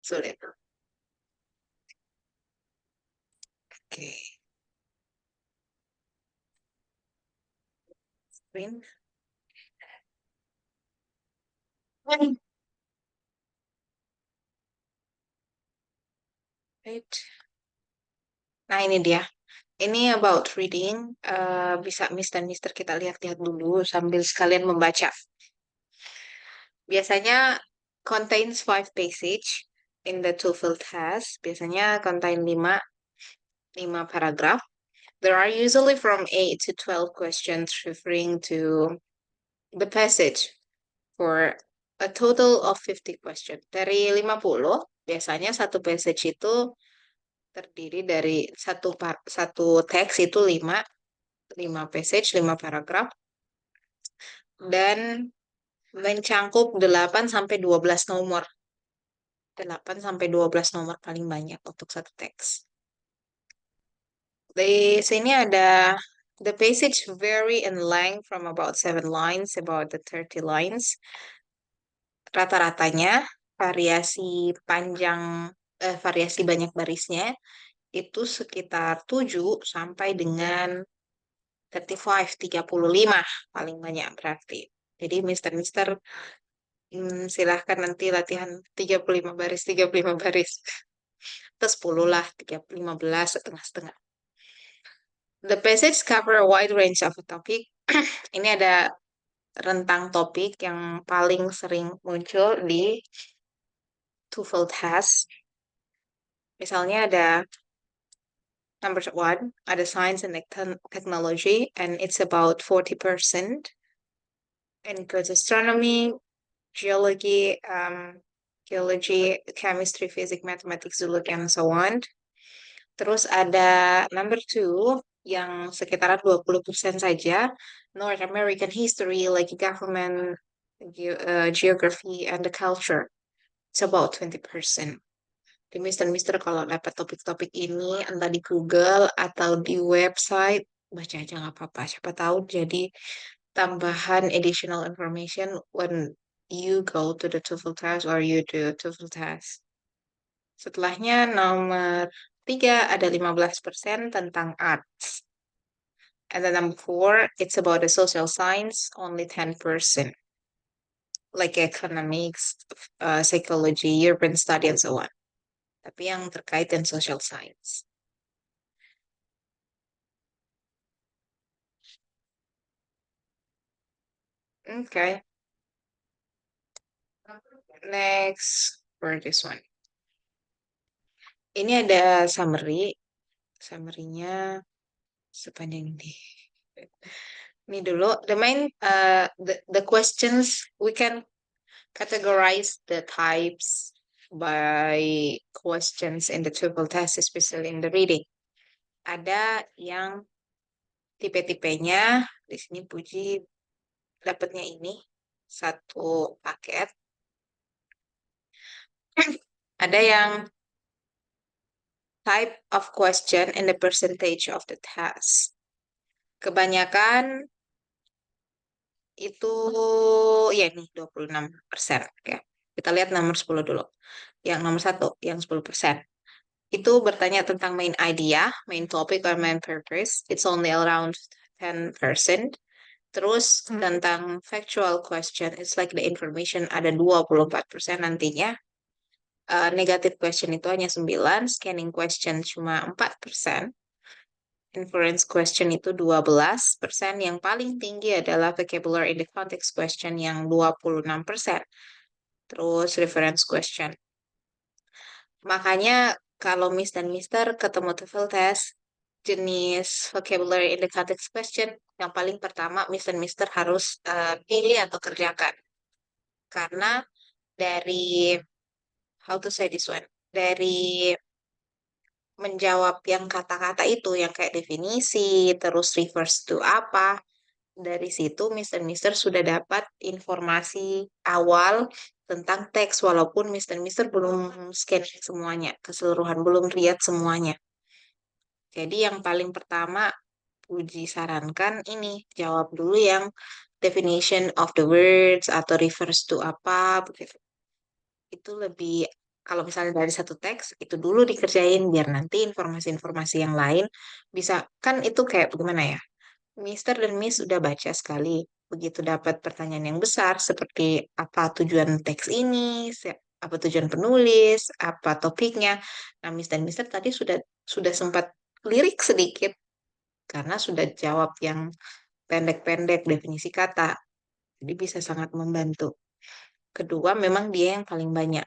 sulit. Oke. Screen. Right. Nah, ini dia. Ini about reading. Bisa Miss dan Mister kita lihat-lihat dulu sambil sekalian membaca. Biasanya contains 5 passage in the TOEFL test. Biasanya contain 5 paragraph. There are usually from 8 to 12 questions referring to the passage for a total of 50 questions. Dari 50, biasanya satu passage itu terdiri dari satu teks itu 5 passage, 5 paragraf, dan mencangkup 8 sampai 12 nomor. 8 sampai 12 nomor paling banyak untuk satu teks. Di sini ada the passage vary in length from about 7 lines about the 30 lines. Rata-ratanya variasi banyak barisnya itu sekitar 7 sampai dengan 35 paling banyak berarti. Jadi Mister silahkan nanti latihan 35 baris. Terus 10 lah, 15 setengah-setengah. The passage cover a wide range of a topic. Ini ada rentang topik yang paling sering muncul di TOEFL test. Misalnya ada number 1, ada science and technology, and it's about 40%. And includes astronomy, geology, chemistry, physics, mathematics, zoology, and so on. Terus ada number 2 yang sekitaran 20% saja, North American history, like government, geography, and the culture. It's about 20%. Di Mister kalau dapat topik-topik ini, entah di Google atau di website, baca aja nggak apa-apa. Siapa tahu jadi tambahan additional information when you go to the TOEFL test or you do TOEFL test. Setelahnya nomor 3 ada 15% tentang arts. And then number 4, it's about the social science, only 10%. Like economics, psychology, urban study, and so on. Tapi yang terkait dengan social science. Okay. Next, for this one. Ini ada summary. Summary-nya sepanjang ini. Ini dulu. The questions, we can categorize the types by questions in the TOEFL test, especially in the reading. Ada yang tipe-tipenya, di sini Puji dapatnya ini, satu paket. Ada yang type of question and the percentage of the test. Kebanyakan itu ya nih 26%. Oke. Kita lihat nomor 10 dulu. Yang nomor 1, yang 10%. Itu bertanya tentang main idea, main topic, or main purpose. It's only around 10%. Terus tentang factual question, it's like the information, ada 24% nantinya. Negative question itu hanya 9, scanning question cuma 4%. Inference question itu 12%, yang paling tinggi adalah vocabulary in the context question yang 26%. Terus reference question. Makanya kalau Miss dan Mister ketemu TOEFL test jenis vocabulary in the context question, yang paling pertama Miss dan Mister harus pilih atau kerjakan. Karena dari, how to say this one, dari menjawab yang kata-kata itu, yang kayak definisi, terus refers to apa, dari situ Miss dan Mister sudah dapat informasi awal tentang teks, walaupun Miss dan Mister belum scan semuanya, keseluruhan, belum lihat semuanya. Jadi yang paling pertama Puji sarankan ini, jawab dulu yang definition of the words atau refers to apa, begitu. Itu lebih Kalau misalnya dari satu teks, itu dulu dikerjain biar nanti informasi-informasi yang lain bisa, kan itu kayak gimana ya? Mister dan Miss sudah baca sekali. Begitu dapat pertanyaan yang besar seperti apa tujuan teks ini, apa tujuan penulis, apa topiknya. Nah, Miss dan Mister tadi sudah sempat lirik sedikit karena sudah jawab yang pendek-pendek definisi kata. Jadi bisa sangat membantu. Kedua, memang dia yang paling banyak.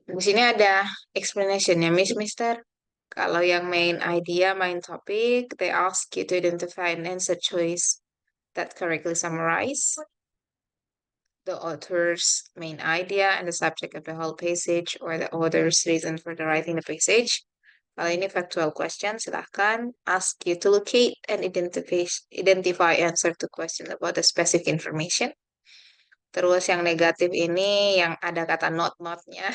Di sini ada explanation-nya, Mister. Kalau yang main idea, main topic, they ask you to identify an answer choice that correctly summarize the author's main idea and the subject of the whole passage or the author's reason for the writing the passage. Kalau ini factual question, silahkan ask you to locate and identify answer to question about the specific information. Terus yang negatif ini yang ada kata not-nya,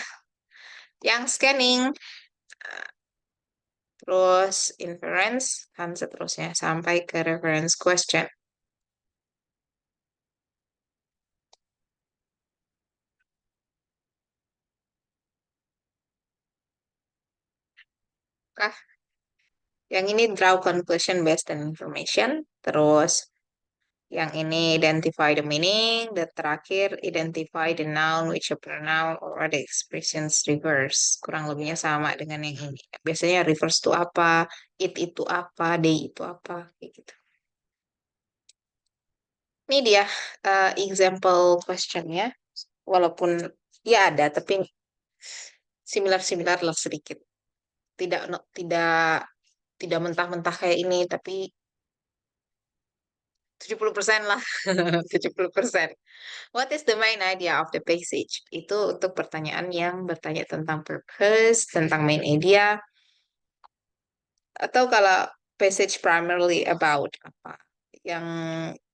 yang scanning, terus inference, dan seterusnya sampai ke reference question. Kah? Yang ini draw conclusion based on information. Terus yang ini identify the meaning. Dan terakhir identify the noun, which a pronoun or the expressions reverse. Kurang lebihnya sama dengan yang ini. Biasanya reverse itu apa, it itu apa, they itu apa, kayak gitu. Ini dia example questionnya. Walaupun ya ada, tapi similar-similar lah sedikit. Tidak tidak tidak mentah-mentah kayak ini, tapi 70% lah. 70%. What is the main idea of the passage? Itu untuk pertanyaan yang bertanya tentang purpose, tentang main idea, atau kalau passage primarily about apa. Yang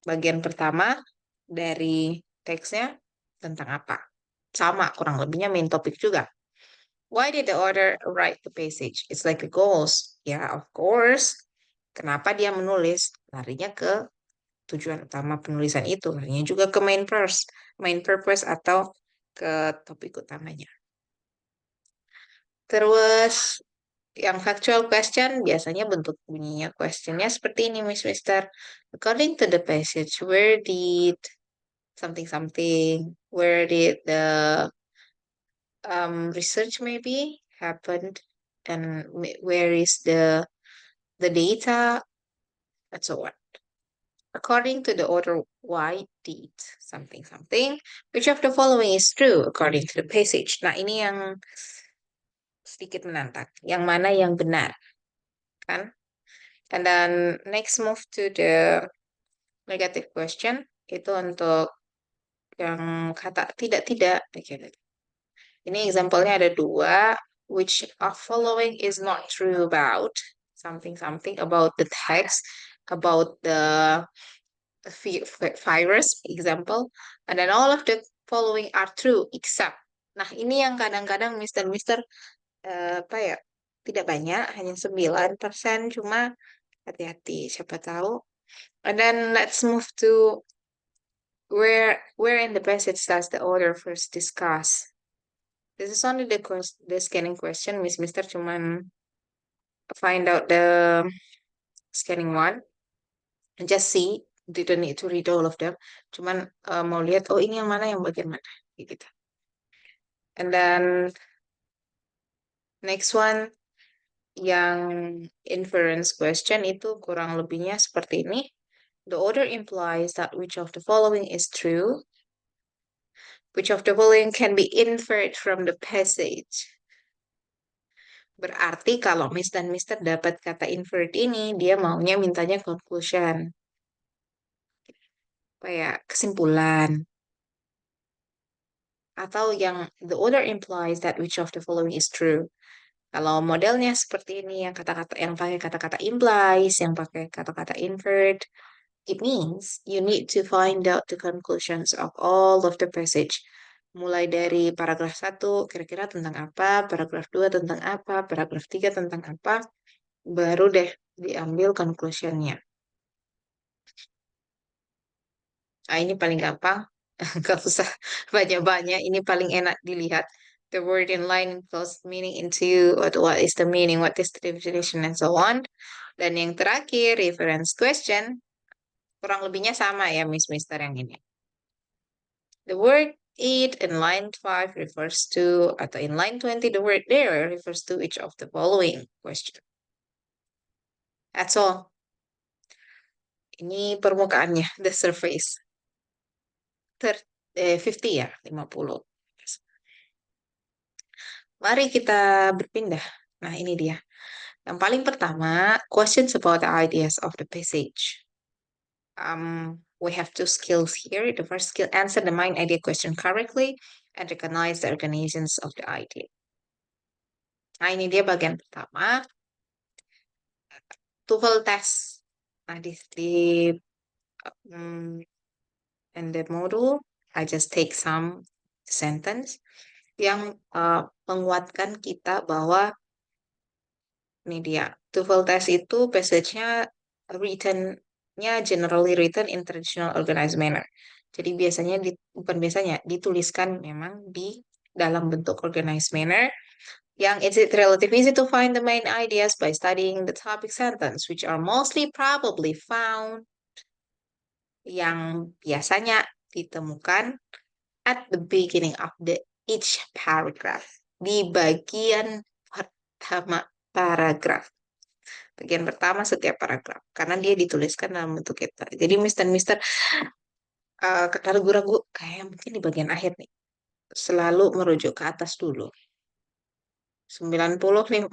bagian pertama dari teksnya tentang apa. Sama, kurang lebihnya main topik juga. Why did the author write the passage? It's like the goals. Ya, of course. Kenapa dia menulis? Larinya ke tujuan utama penulisan itu. Larinya juga ke main purpose atau ke topik utamanya. Terus yang factual question biasanya bentuk bunyinya questionnya seperti ini, Mister. According to the passage, where did something something, where did the research maybe happened, and where is the data, and so on. According to the author, why did something something? Which of the following is true according to the passage? Nah, ini yang sedikit menantang. Yang mana yang benar, kan? And then next move to the negative question. Itu untuk yang kata tidak-tidak. Okay. Ini example-nya ada dua. Which of following is not true about something something about the text, about the virus example, and then all of the following are true except. Nah, ini yang kadang-kadang Mister apa ya? Tidak banyak, hanya 9%, cuma hati-hati, siapa tahu. And then let's move to where in the passage does the author first discuss. This is only the scanning question, Mister cuman find out the scanning one. Just see, didn't need to read all of them. Cuman mau lihat, oh ini yang mana, yang bagian mana. Gitu. And then next one, yang inference question itu kurang lebihnya seperti ini. The order implies that which of the following is true. Which of the following can be inferred from the passage. Berarti kalau Miss dan Mister dapat kata inferred ini, dia maunya mintanya conclusion. Kayak kesimpulan. Atau yang the order implies that which of the following is true. Kalau modelnya seperti ini, yang kata-kata yang pakai kata-kata implies, yang pakai kata-kata inferred, it means you need to find out the conclusions of all of the passage. Mulai dari paragraf 1 kira-kira tentang apa, paragraf 2 tentang apa, paragraf 3 tentang apa, baru deh diambil conclusionnya. Nah, ini paling gampang. Gak usah banyak-banyak, ini paling enak dilihat. The word in line enclosed meaning into what is the meaning, what is the definition, and so on. Dan yang terakhir, reference question. Kurang lebihnya sama ya, Miss Mister yang ini. The word it in line 5 refers to, atau in line 20, the word there refers to each of the following question. That's all. Ini permukaannya, the surface. 50 ya, 50. Mari kita berpindah. Nah, ini dia. Yang paling pertama, questions about the ideas of the passage. We have two skills here. The first skill, answer the main idea question correctly and recognize the organizations of the idea. Nah, ini dia bagian pertama. TOEFL test. Nah, um, in the module, I just take some sentence yang menguatkan kita bahwa ini dia. TOEFL test itu passage-nya written-nya generally written in traditional organized manner. Jadi biasanya bukan biasanya dituliskan memang di dalam bentuk organized manner yang it's relatively easy to find the main ideas by studying the topic sentence which are mostly probably found yang biasanya ditemukan at the beginning of the each paragraph di bagian pertama paragraf. Bagian pertama setiap paragraf karena dia dituliskan dalam bentuk kita. Jadi Mister ragu-ragu kayak mungkin di bagian akhir nih selalu merujuk ke atas dulu. 95%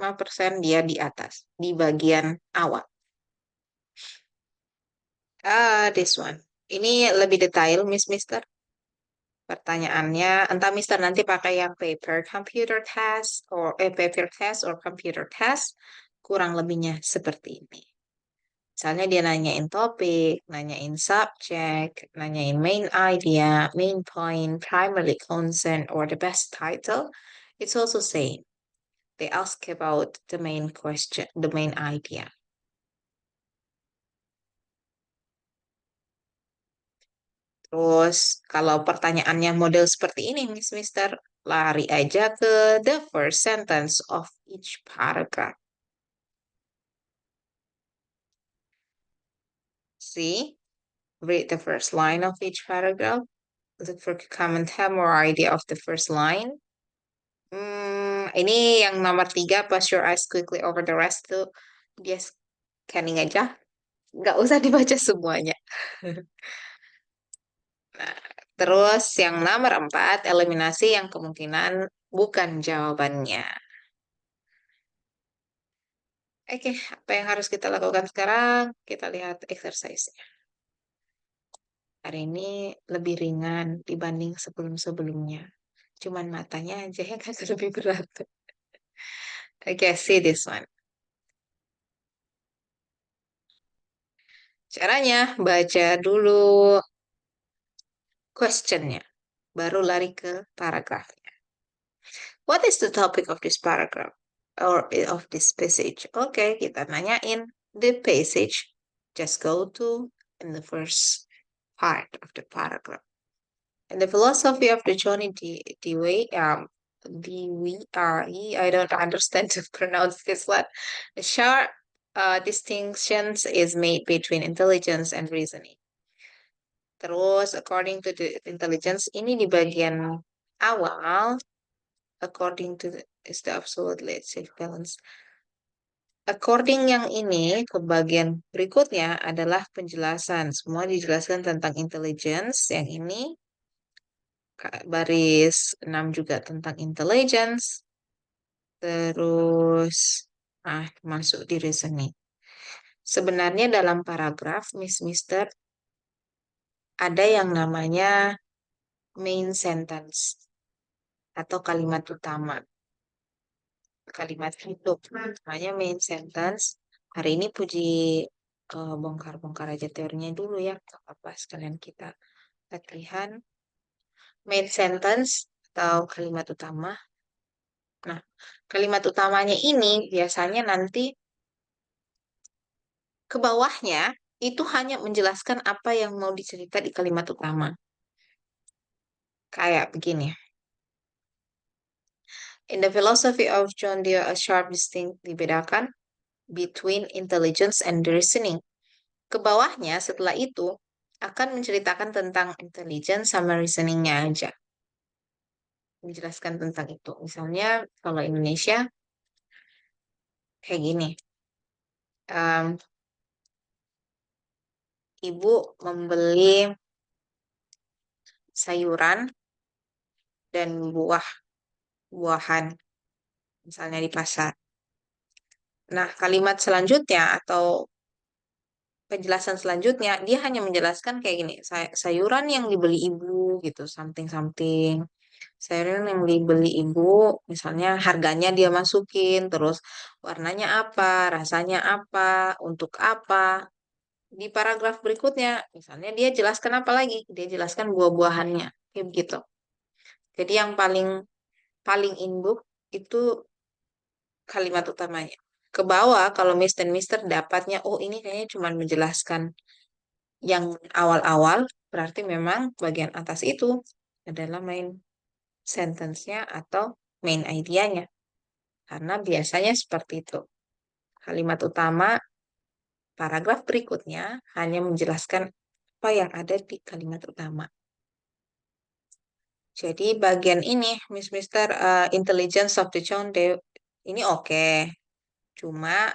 dia di atas di bagian awal. This one. Ini lebih detail Mister. Pertanyaannya, entah Mister nanti pakai yang paper test or computer test, kurang lebihnya seperti ini. Misalnya dia nanyain topik, nanyain subject, nanyain main idea, main point, primary concern, or the best title. It's also same. They ask about the main question, the main idea. Terus kalau pertanyaannya model seperti ini, Mister, lari aja ke the first sentence of each paragraph. See, read the first line of each paragraph. Look for comment, have more idea of the first line. Ini yang nomor 3, pass your eyes quickly over the rest tuh dia scanning aja, nggak usah dibaca semuanya. Nah, terus yang nomor 4, eliminasi yang kemungkinan bukan jawabannya. Oke, apa yang harus kita lakukan sekarang? Kita lihat exercise-nya. Hari ini lebih ringan dibanding sebelum-sebelumnya. Cuman matanya aja yang agak lebih berat. Oke, see this one. Caranya, baca dulu questionnya, baru lari ke paragrafnya. What is the topic of this paragraph? Or of this passage? Oke, kita nanyain the passage. Just go to in the first part of the paragraph. And the philosophy of the Johnny Dewey, D-W-R-E, I don't understand to pronounce this one. The sharp distinctions is made between intelligence and reasoning. Terus, according to the intelligence, ini di bagian awal, according to is the absolute let's say balance. According yang ini ke bagian berikutnya adalah penjelasan. Semua dijelaskan tentang intelligence. Yang ini baris 6 juga tentang intelligence. Terus masuk di reasoning. Sebenarnya dalam paragraf Mister ada yang namanya main sentence atau kalimat utama. Kalimat hidup namanya main sentence. Hari ini Puji bongkar-bongkar aja teorinya dulu ya. Gak apa-apa sekalian kita latihan. Main sentence atau kalimat utama. Nah, kalimat utamanya ini biasanya nanti ke bawahnya itu hanya menjelaskan apa yang mau dicerita di kalimat utama. Kayak begini. In the philosophy of John Dewey, a sharp distinct dibedakan between intelligence and reasoning. Ke bawahnya setelah itu akan menceritakan tentang intelligence sama reasoningnya aja. Menjelaskan tentang itu. Misalnya kalau Indonesia kayak gini. Em, Ibu membeli sayuran dan buah-buahan, misalnya di pasar. Nah, kalimat selanjutnya atau penjelasan selanjutnya, dia hanya menjelaskan kayak gini, sayuran yang dibeli ibu gitu, something-something. Sayuran yang dibeli ibu, misalnya harganya dia masukin, terus warnanya apa, rasanya apa, untuk apa. Di paragraf berikutnya, misalnya dia jelaskan apa lagi? Dia jelaskan buah-buahannya, kayak begitu. Jadi yang paling paling induk itu kalimat utamanya. Ke bawah kalau Mister dapatnya, oh ini kayaknya cuma menjelaskan yang awal-awal, berarti memang bagian atas itu adalah main sentence-nya atau main idea-nya. Karena biasanya seperti itu. Kalimat utama, paragraf berikutnya hanya menjelaskan apa yang ada di kalimat utama. Jadi bagian ini, Mister Intelligence of the Conde, ini oke. Cuma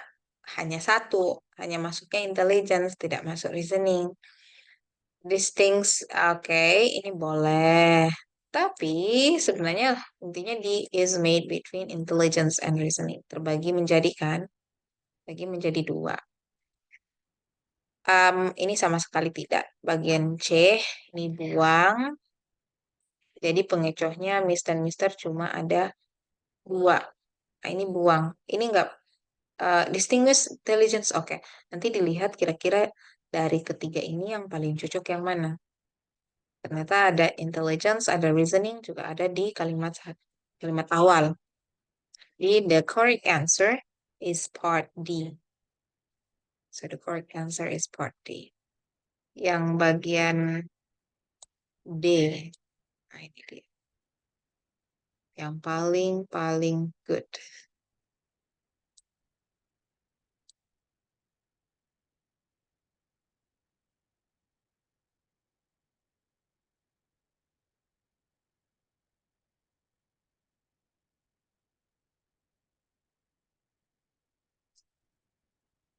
hanya satu, hanya masuknya intelligence, tidak masuk reasoning. These things, oke, ini boleh. Tapi sebenarnya intinya di is made between intelligence and reasoning. Terbagi menjadi kan, bagi menjadi dua. Ini sama sekali tidak. Bagian C, ini buang. Jadi pengecohnya Mister cuma ada dua. Nah, ini buang. Ini enggak distinguish intelligence. Oke. Nanti dilihat kira-kira dari ketiga ini yang paling cocok yang mana. Ternyata ada intelligence, ada reasoning, juga ada di kalimat awal. Jadi the correct answer is part D. So the correct answer is part D. Yang bagian D. Nah, ini dia. Yang paling good.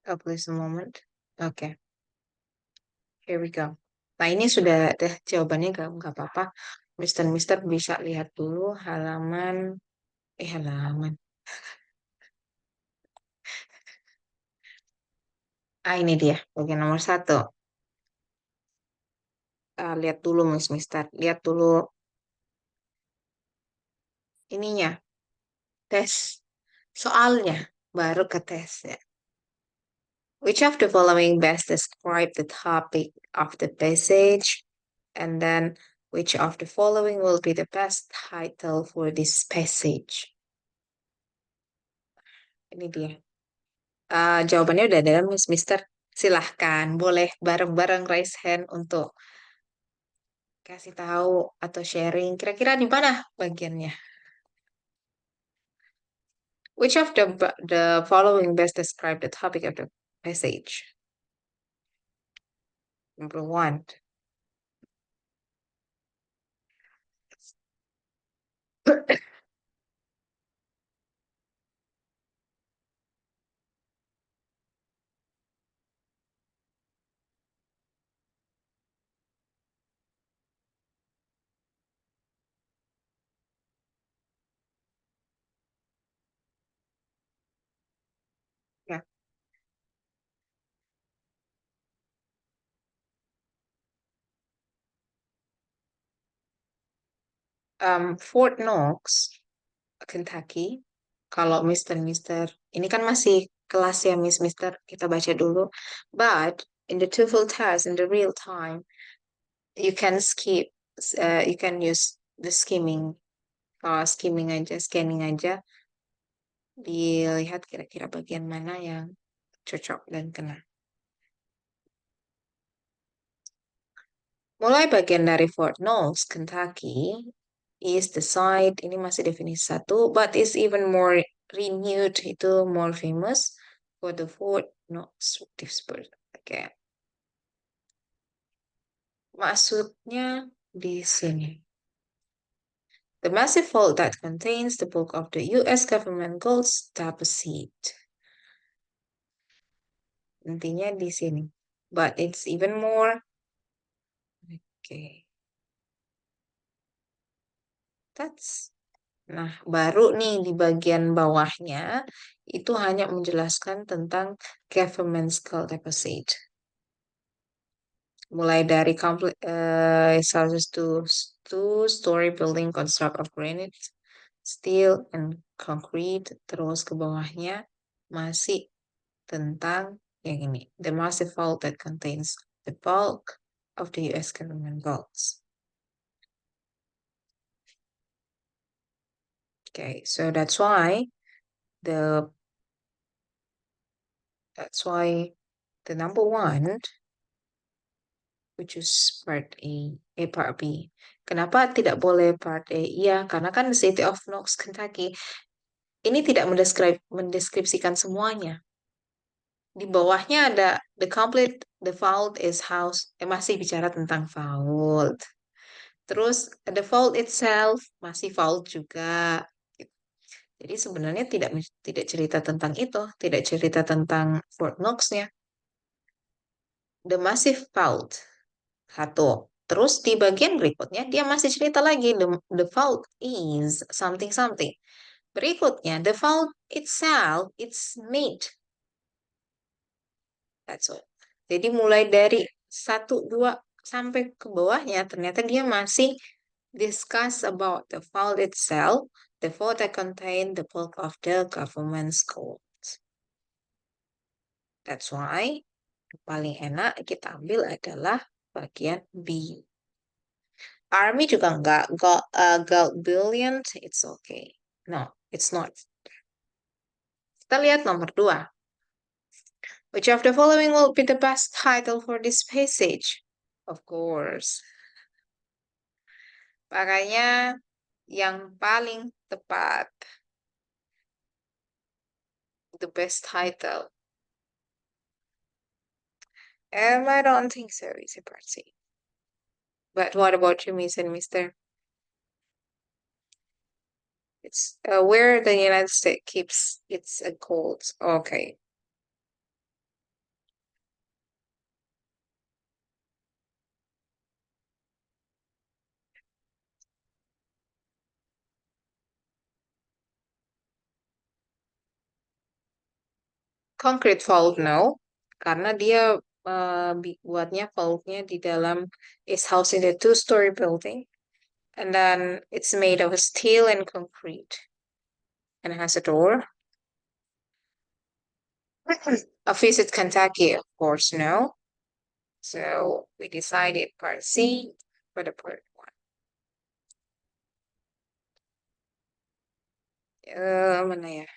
Please a moment. Oke, here we go. Nah, ini sudah deh jawabannya nggak apa-apa. Mister bisa lihat dulu halaman. Ah, ini dia, bagian nomor satu. Lihat dulu, Mister. Lihat dulu ininya, tes. Soalnya, baru ke tesnya. Which of the following best describe the topic of the passage? And then, which of the following will be the best title for this passage? Ini dia. Jawabannya udah ada, Mister. Silahkan, boleh bareng-bareng raise hand untuk kasih tahu atau sharing. Kira-kira di mana bagiannya? Which of the following best describe the topic of the passage? Number one. Ya. Fort Knox, Kentucky. Kalau Mister, ini kan masih kelas ya, Mister. Kita baca dulu. But in the TOEFL test, in the real time, you can you can use the skimming. Skimming aja, scanning aja. Dilihat kira-kira bagian mana yang cocok dan kena. Mulai bagian dari Fort Knox, Kentucky, is the site, ini masih definisi satu, but is even more renewed, itu more famous for the Fort Knox Gettysburg. Oke. Maksudnya di sini. The massive vault that contains the bulk of the US government gold deposit. Intinya di sini. But it's even more. Okay. That's. Nah, baru nih di bagian bawahnya itu hanya menjelaskan tentang government gold deposit. Mulai dari houses to two-story building construct of granite, steel, and concrete. Terus ke bawahnya masih tentang yang ini. The massive vault that contains the bulk of the US government vaults. Okay, so the that's why the number one, which is part A, part B. Kenapa tidak boleh part A? Iya, karena kan the City of Knox, Kentucky, ini tidak mendeskripsikan semuanya. Di bawahnya ada the vault is house, masih bicara tentang vault. Terus the vault itself masih vault juga. Jadi sebenarnya tidak cerita tentang itu, tidak cerita tentang Fort Knox-nya. The Massive Vault. Satu. Terus di bagian berikutnya dia masih cerita lagi the vault is something something. Berikutnya the vault itself it's made. That's all. Jadi mulai dari 1, 2 sampai ke bawahnya ternyata dia masih discuss about the vault itself, the vault that contain the bulk of the government's gold. That's why paling enak kita ambil adalah bagian B. Army juga enggak. Gold billion, it's okay. No, it's not. Kita lihat nomor 2. Which of the following will be the best title for this passage? Of course. Makanya yang paling tepat. The best title. I don't think so, it's a part C. But what about you, Miss and Mister? It's where the United States keeps its gold. Okay. Concrete vault, no. Karena dia buatnya vaultnya di dalam is housed in a two-story building. And then it's made of steel and concrete. And it has a door. A visit Kentucky, of course, no. So we decided part C for the part 1. Mana ya?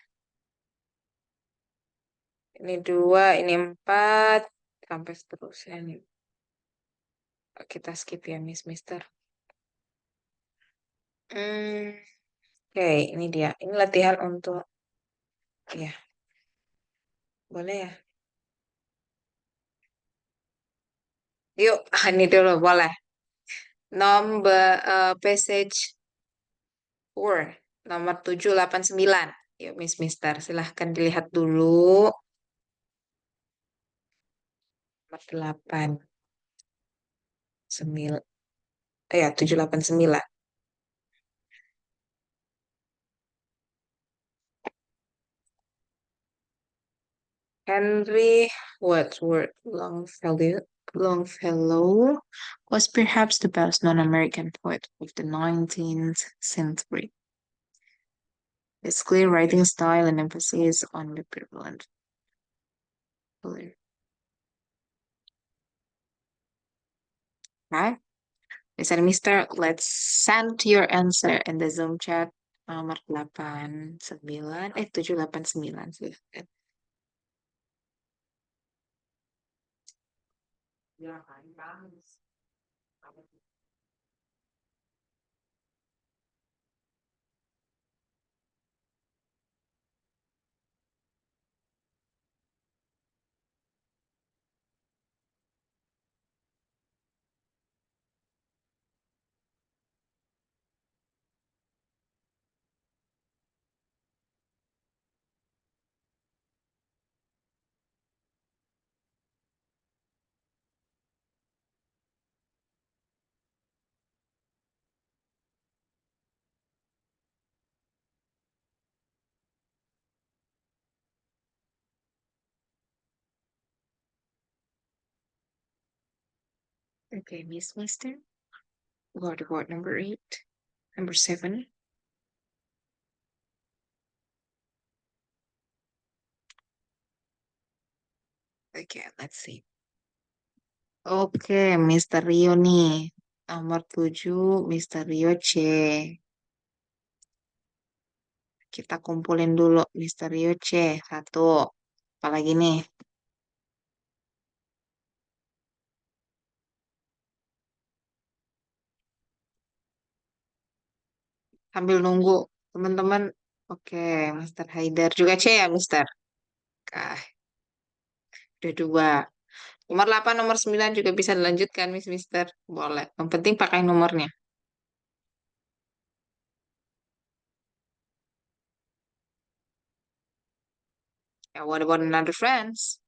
Ini 2, ini 4. Sampai seterusnya nih. Kita skip ya, Mister. Oke, ini dia. Ini latihan untuk ya. Boleh ya? Yuk, ini dulu boleh. Passage 4, nomor 789. Yuk, Mister, silahkan dilihat dulu. Nomor 8. 9. Ya, 789. Henry Wadsworth Longfellow was perhaps the best non-American poet of the 19th century. His clear writing style and emphasis on the prevalent color. Okay, listen, Mister, let's send your answer in the Zoom chat nomor 789 silahkan. Okay, Miss Mister. What about number eight? Number seven? Okay, let's see. Oke, Mister Rio nih. Nomor tujuh, Mister Rio C. Kita kumpulin dulu Mister Rio C. Satu. Apalagi nih? Sambil nunggu teman-teman. Oke, Mister Haidar juga C ya, Mister? Kah, udah dua. Nomor 8, nomor 9 juga bisa dilanjutkan, Mister. Boleh. Yang penting pakai nomornya. Ya, what about another friends?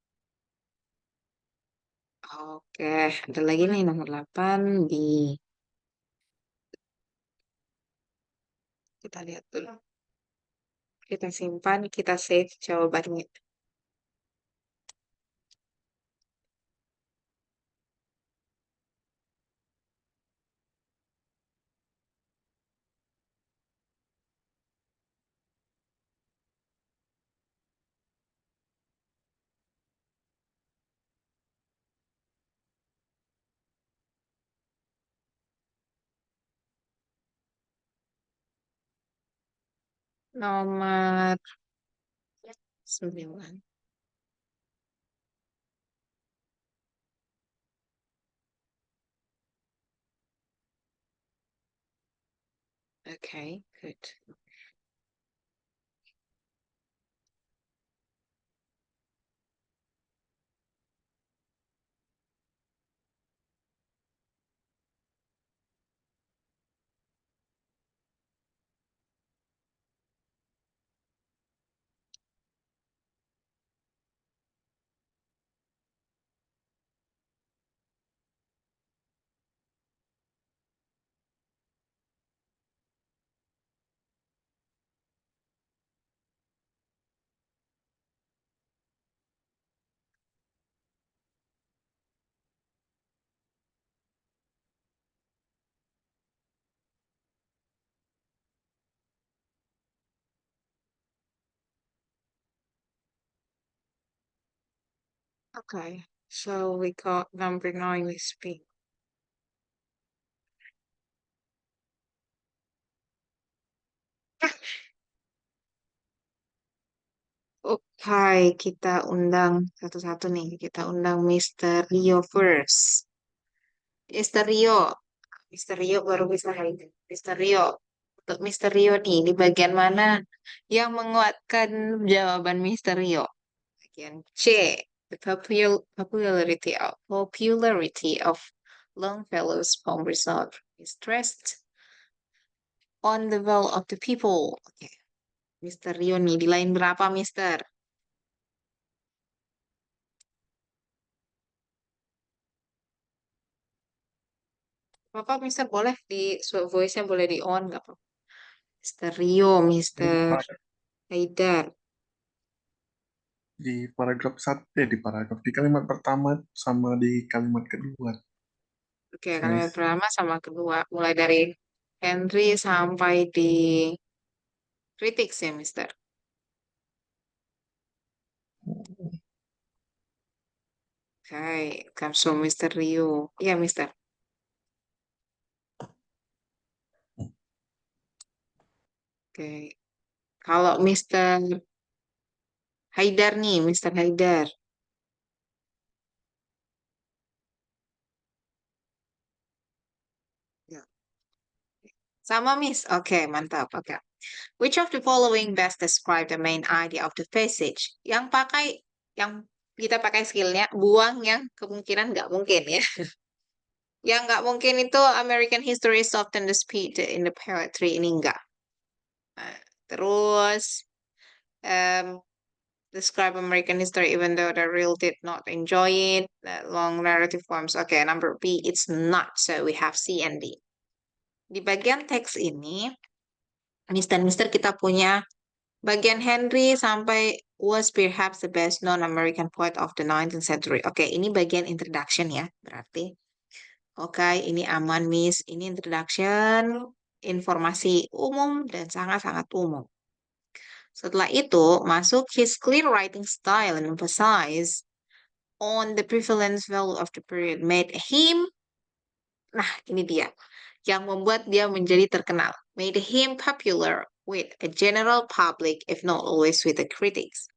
Oke, ada lagi nih nomor 8 di kita lihat dulu. Kita simpan, kita save jawabannya. Nomor 9. Oke, good. Okay, so we got number 9 is pink. Oke, kita undang satu-satu nih. Kita undang Mister Rio first. Mister Rio. Mister Rio baru bisa hadir. Mister Rio. Untuk Mister Rio nih, di bagian mana yang menguatkan jawaban Mister Rio? Bagian C. The popularity of Longfellow's poem result is stressed on the will of the people. Oke, Mister Rio nih, di line berapa, Mister? Bapak, Mister, boleh di voice-nya boleh di on, nggak apa-apa. Mister Rio, Di, Mister par- Haidar. di paragraf di kalimat pertama sama di kalimat kedua, Oke, kalimat guys. pertama sama kedua. Mulai dari Henry sampai di critics ya, Mister. Oke, comes from Mister Rio. Iya, Mister. Oke, kalau Mister Haidar nih, Mister Haidar. Sama, Miss? Oke, mantap. Oke. Which of the following best describe the main idea of the passage? Yang kita pakai skillnya, buang yang kemungkinan nggak mungkin ya. Yang nggak mungkin itu American history is often displayed in the poetry. Ini enggak. Nah, terus, um, describe American history even though the real did not enjoy it. Long narrative forms. Okay, number B, it's not. So we have C and D. Di bagian teks ini, Miss dan Mister kita punya bagian Henry sampai was perhaps the best known American poet of the 19th century. Oke, ini bagian introduction ya, berarti. Oke, ini aman, Miss. Ini introduction, informasi umum dan sangat-sangat umum. Setelah itu, masuk his clear writing style and emphasize on the prevalence value of the period made him, nah ini dia, yang membuat dia menjadi terkenal. Made him popular with a general public, if not always with the critics.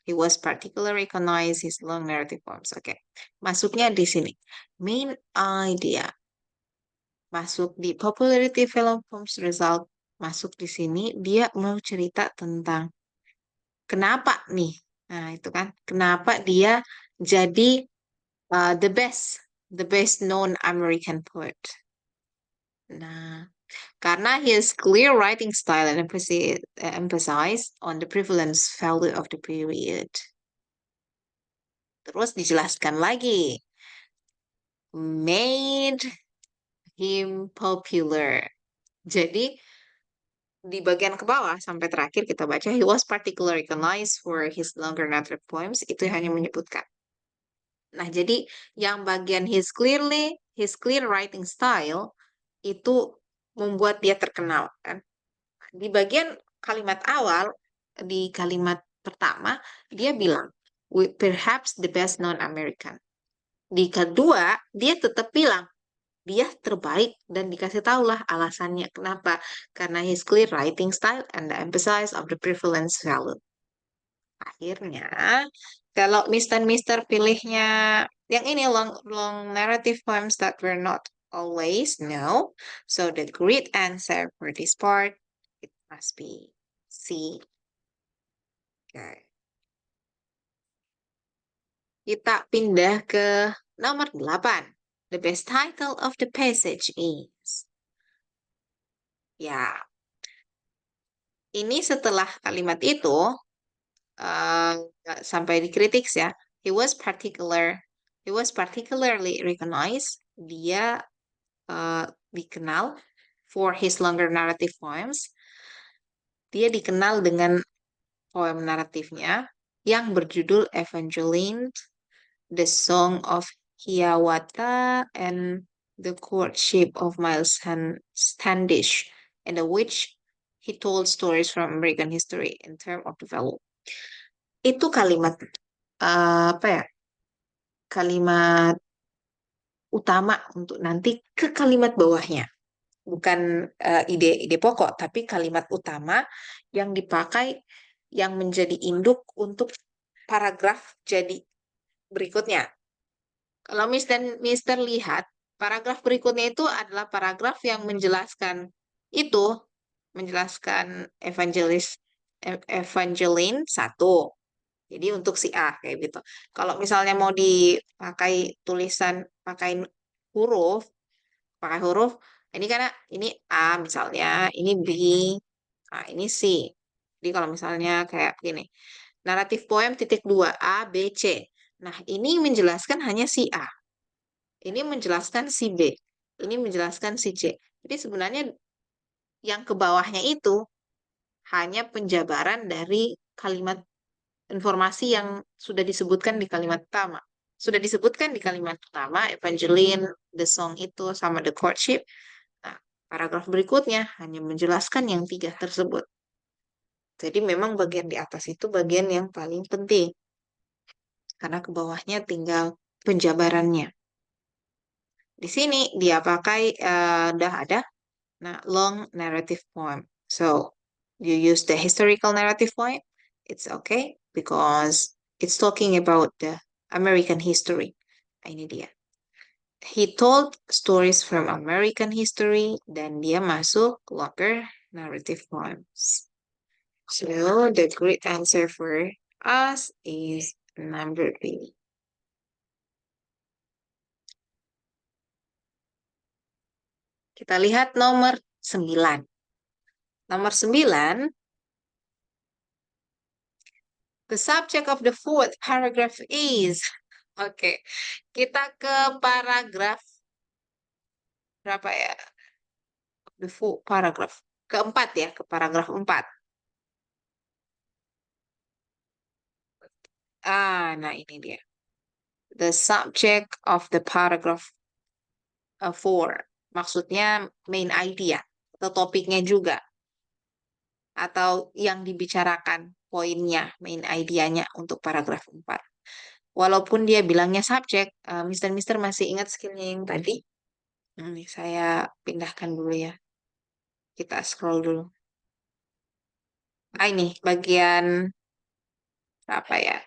He was particularly recognized his long narrative forms. Oke, masuknya di sini. Main idea. Masuk di popularity film forms result. Masuk di sini, dia mau cerita tentang kenapa nih. Nah, itu kan. Kenapa dia jadi the best known American poet. Nah, karena his clear writing style and emphasize on the prevalence value of the period. Terus dijelaskan lagi. Made him popular. Jadi, di bagian ke bawah sampai terakhir kita baca, he was particularly recognized for his longer narrative poems. Itu hanya menyebutkan. Nah, jadi yang bagian his clear writing style itu membuat dia terkenal kan. Di bagian kalimat awal, di kalimat pertama, dia bilang, perhaps the best known American. Di kedua, dia tetap bilang, dia terbaik dan dikasih tahulah alasannya kenapa. Karena his clear writing style and the emphasis of the prevalence value. Akhirnya, kalau Miss dan Mister pilihnya yang ini long narrative poems that were not always, no. So the correct answer for this part, it must be C. Okay. Kita pindah ke nomor 8. The best title of the passage is. Ya, ini setelah kalimat itu, sampai dikritik ya, he was particularly recognized. Dia dikenal for his longer narrative poems. Dia dikenal dengan poem naratifnya yang berjudul Evangeline, The Song of Hiawatha, and The Courtship of Miles Standish, in which he told stories from American history in terms of the value. Itu kalimat apa ya? Kalimat utama untuk nanti ke kalimat bawahnya. Bukan ide-ide pokok, tapi kalimat utama yang dipakai yang menjadi induk untuk paragraf jadi berikutnya. Kalau Miss dan Mister lihat, paragraf berikutnya itu adalah paragraf yang menjelaskan itu, menjelaskan Evangeline 1. Jadi untuk si A kayak gitu. Kalau misalnya mau dipakai tulisan, pakai huruf, ini karena ini A misalnya, ini B, nah ini C. Jadi kalau misalnya kayak gini, naratif poem titik 2 A, B, C. Nah, ini menjelaskan hanya si A. Ini menjelaskan si B. Ini menjelaskan si C. Jadi sebenarnya yang ke bawahnya itu hanya penjabaran dari kalimat informasi yang sudah disebutkan di kalimat pertama. Sudah disebutkan di kalimat pertama, Evangeline, the song itu, sama the courtship. Nah, paragraf berikutnya hanya menjelaskan yang 3 tersebut. Jadi memang bagian di atas itu bagian yang paling penting. Karena ke bawahnya tinggal penjabarannya. Di sini dia pakai udah ada long narrative poem. So, you use the historical narrative poem, it's okay because it's talking about the American history. Ini dia. He told stories from American history dan dia masuk longer narrative poems. So the great answer for us is number B. Kita lihat nomor 9. Nomor 9, the subject of the fourth paragraph is. Oke, kita ke paragraf berapa ya? The full paragraph. Keempat ya, ke paragraf 4. Nah ini dia. The subject of the paragraph 4. Maksudnya main idea atau topiknya juga. Atau yang dibicarakan poinnya, main idenya untuk paragraf 4. Walaupun dia bilangnya subjek, Mister masih ingat skillnya yang tadi? Ini saya pindahkan dulu ya. Kita scroll dulu. Ini bagian apa ya?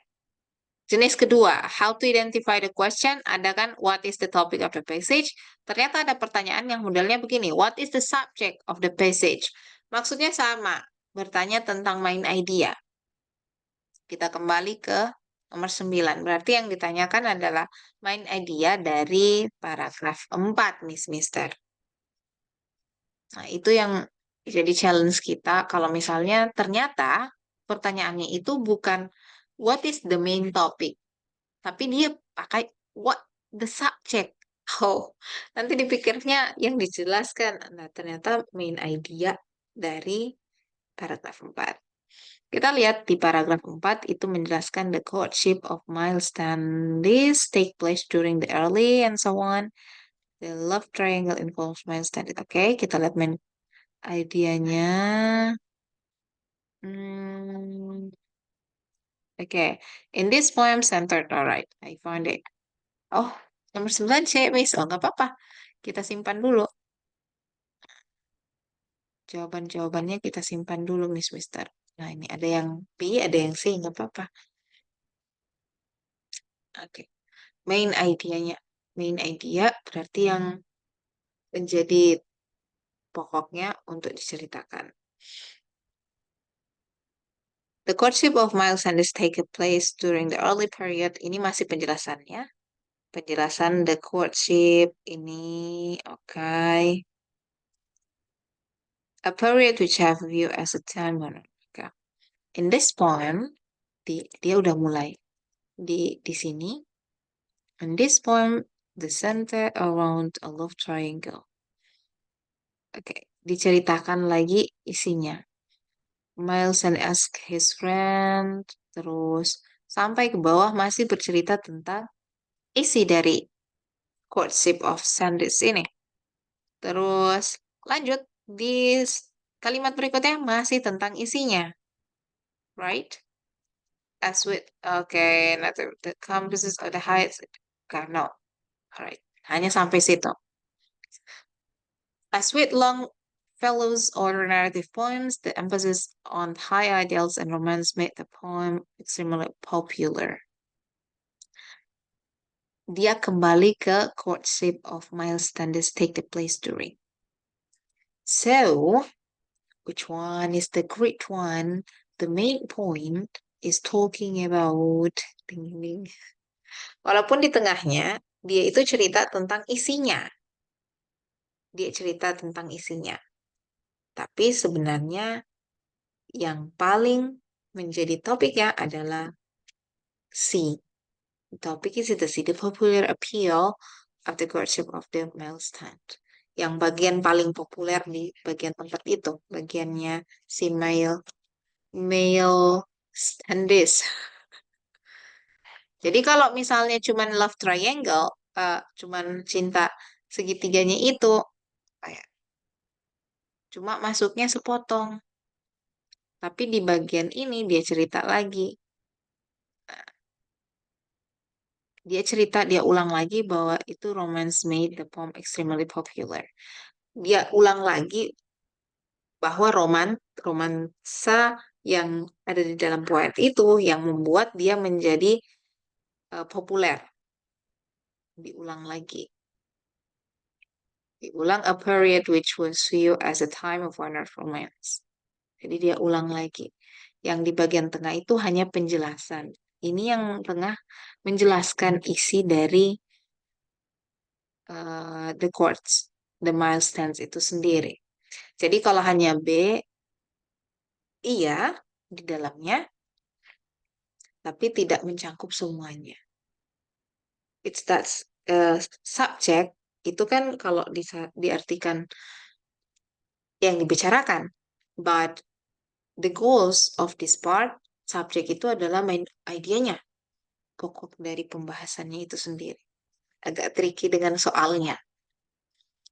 Jenis kedua, how to identify the question. Ada kan, what is the topic of the passage? Ternyata ada pertanyaan yang modelnya begini, what is the subject of the passage? Maksudnya sama, bertanya tentang main idea. Kita kembali ke nomor 9. Berarti yang ditanyakan adalah main idea dari paragraf 4, Mister. Nah, itu yang jadi challenge kita kalau misalnya ternyata pertanyaannya itu bukan what is the main topic, tapi dia pakai what the subject. Oh, nanti dipikirnya yang dijelaskan. Nah, ternyata main idea dari paragraf 4. Kita lihat di paragraf 4 itu menjelaskan the courtship of Miles Standish take place during the early and so on. The love triangle involves Miles Standish. Oke, kita lihat main idenya. Hmm, Oke, in this poem centered, alright, I found it. Oh, nomor 9 C, Miss. Oh, nggak apa-apa. Kita simpan dulu. Jawaban-jawabannya kita simpan dulu, Mister. Nah, ini ada yang B, ada yang C, nggak apa-apa. Oke, main idenya. Main idea berarti yang menjadi pokoknya untuk diceritakan. The courtship of Miles and Sandys take place during the early period. Ini masih penjelasannya. Penjelasan the courtship ini, oke. A period which have view as a time when, okay. In this poem, dia udah mulai di sini. In this poem, the center around a love triangle. Oke, diceritakan lagi isinya. Miles and ask his friend, terus sampai ke bawah masih bercerita tentang isi dari courtship of Sandys ini. Terus lanjut di kalimat berikutnya masih tentang isinya, right? As with, okay, not the compasses of the heights. Okay, no, alright. Hanya sampai situ. As with Longfellow's or narrative poems, the emphasis on high ideals and romance made the poem extremely popular. Dia kembali ke courtship of Miles Standish take the place during. So, which one is the great one? The main point is talking about ding, ding. Walaupun di tengahnya dia itu cerita tentang isinya. Dia cerita tentang isinya. Tapi sebenarnya yang paling menjadi topiknya adalah C. The topic is the popular appeal of the courtship of the male stand. Yang bagian paling populer di bagian tempat itu, bagiannya si male standish. Jadi kalau misalnya cuman love triangle, cuman cinta segitiganya itu, kayak cuma masuknya sepotong. Tapi di bagian ini dia cerita lagi. Dia ulang lagi bahwa itu romance made the poem extremely popular. Dia ulang lagi bahwa romansa yang ada di dalam poem itu yang membuat dia menjadi populer. Diulang lagi. Diulang a period which was viewed as a time of honor romance. Jadi dia ulang lagi. Yang di bagian tengah itu hanya penjelasan. Ini yang tengah menjelaskan isi dari the chords, the milestones itu sendiri. Jadi kalau hanya B, iya di dalamnya, tapi tidak mencakup semuanya. It's that subject itu kan kalau diartikan yang dibicarakan, but the goals of this part, subject itu adalah main idenya, pokok dari pembahasannya itu sendiri. Agak tricky dengan soalnya.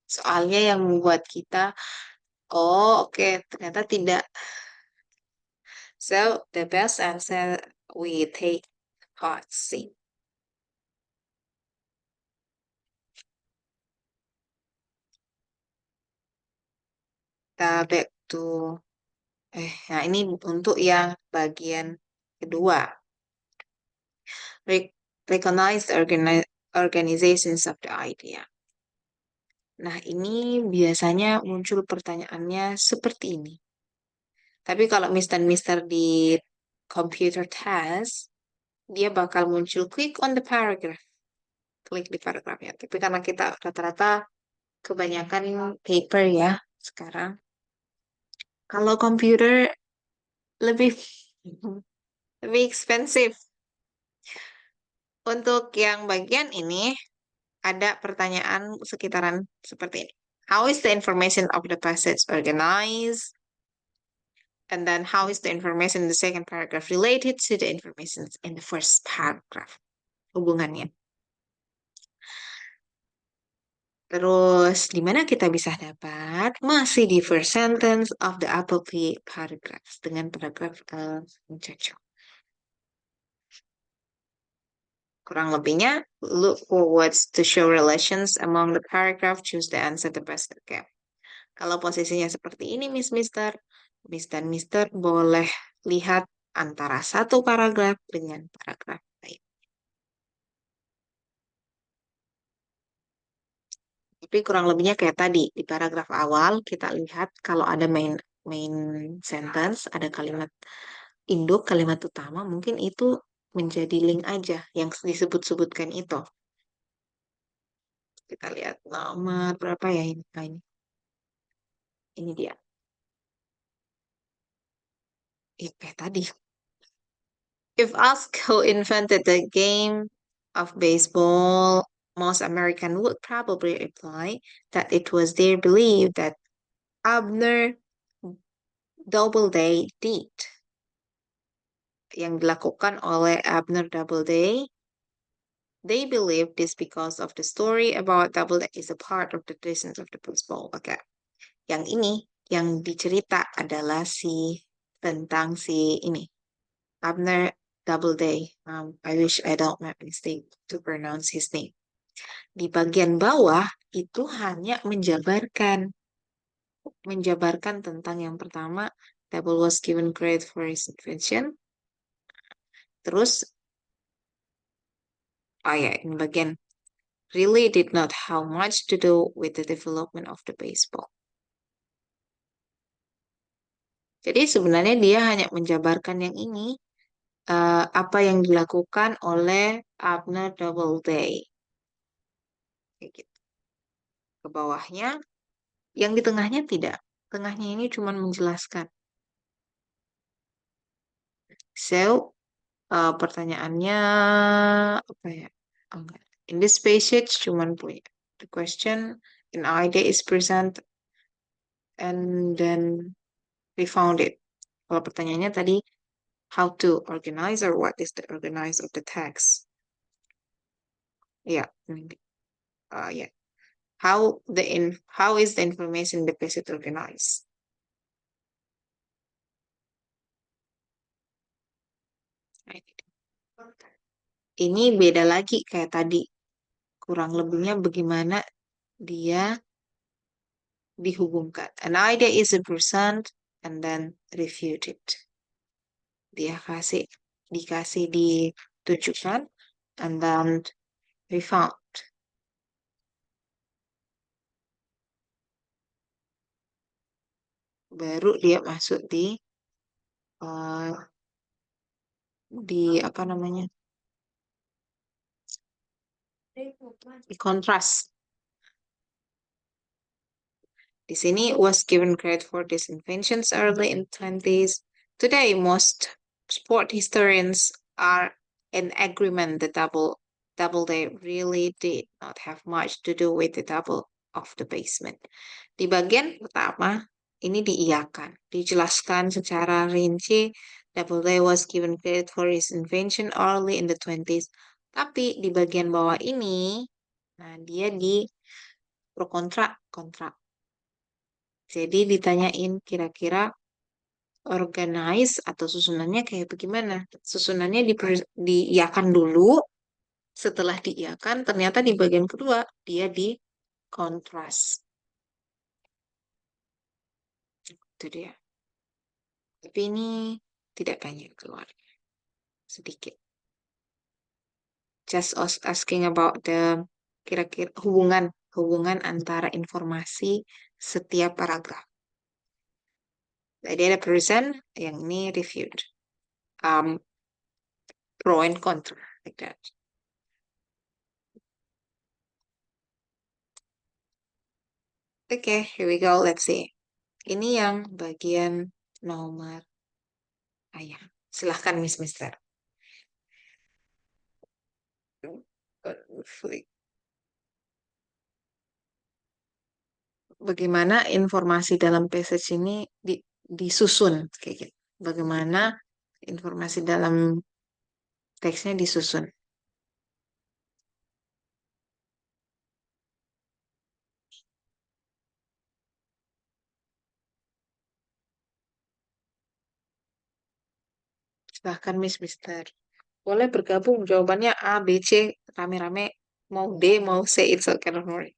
Soalnya yang membuat kita, oh oke, ternyata tidak. So, the best answer we take part C. Kita back to, nah ini untuk yang bagian kedua. Recognize the organizations of the idea. Nah, ini biasanya muncul pertanyaannya seperti ini. Tapi kalau Mister di computer test, dia bakal muncul click on the paragraph. Klik di paragrafnya. Tapi karena kita rata-rata kebanyakan paper ya sekarang. Kalau computer lebih lebih expensive. Untuk yang bagian ini ada pertanyaan sekitaran seperti ini. How is the information of the passage organized? And then how is the information in the second paragraph related to the information in the first paragraph? Hubungannya. Terus, di mana kita bisa dapat? Masih di first sentence of the appropriate paragraphs dengan paragraf yang cocok. Kurang lebihnya, look for words to show relations among the paragraph, choose the answer the best. Okay. Kalau posisinya seperti ini, Miss dan Mister boleh lihat antara satu paragraf dengan paragraf lain. Tapi kurang lebihnya kayak tadi, di paragraf awal kita lihat kalau ada main sentence, ada kalimat induk, kalimat utama, mungkin itu menjadi link aja yang disebut-sebutkan itu. Kita lihat nomor berapa ya ini? Nah, ini dia. Kayak tadi. If asked who invented the game of baseball, most American would probably reply that it was their belief that Abner Doubleday did. Yang dilakukan oleh Abner Doubleday. They believe this because of the story about Doubleday is a part of the traditions of the baseball. Oke. Yang ini, yang dicerita adalah tentang ini. Abner Doubleday. I wish I don't make mistake to pronounce his name. Di bagian bawah itu hanya menjabarkan tentang yang pertama, Double was given credit for his invention. Terus, ini bagian really did not have much to do with the development of the baseball. Jadi sebenarnya dia hanya menjabarkan yang ini, apa yang dilakukan oleh Abner Doubleday. Kayak gitu. Ke bawahnya, yang di tengahnya tidak. Tengahnya ini cuma menjelaskan. So, pertanyaannya apa ya? Enggak. In this passage cuman punya the question, an idea is present, and then we found it. Kalau pertanyaannya tadi, how to organize or what is the organize of the text? Ya, ya. How is the information in the passage organized? Ini beda lagi kayak tadi. Kurang lebihnya bagaimana dia dihubungkan. An idea is a present and then refuted. Dia dikasih ditunjukkan and then we found. baru dia masuk di apa namanya, di kontras. Di sini was given credit for these inventions early in 20s. Today, most sport historians are in agreement that Doubleday really did not have much to do with the double of the basement. Di bagian pertama, ini diiyakan, dijelaskan secara rinci. Doubleday was given credit for his invention early in the 20s. Tapi di bagian bawah ini, nah dia di pro kontra. Jadi ditanyain kira-kira organize atau susunannya kayak bagaimana? Susunannya diiakan dulu, setelah diiakan ternyata di bagian kedua dia di kontras. Itu dia. Tapi ini tidak banyak keluar, sedikit. Just asking about the kira-kira hubungan antara informasi setiap paragraf. Tadi ada present, yang ini reviewed. Pro and contra, like that. Okay, here we go. Let's see. Ini yang bagian nomor ayah. Silahkan, Mister. Bagaimana informasi dalam passage ini disusun kayak gitu. Bagaimana informasi dalam teksnya disusun. Silahkan, Mister. Boleh bergabung. Jawabannya A, B, C. Rame-rame. Mau D, mau C. It's okay, don't worry.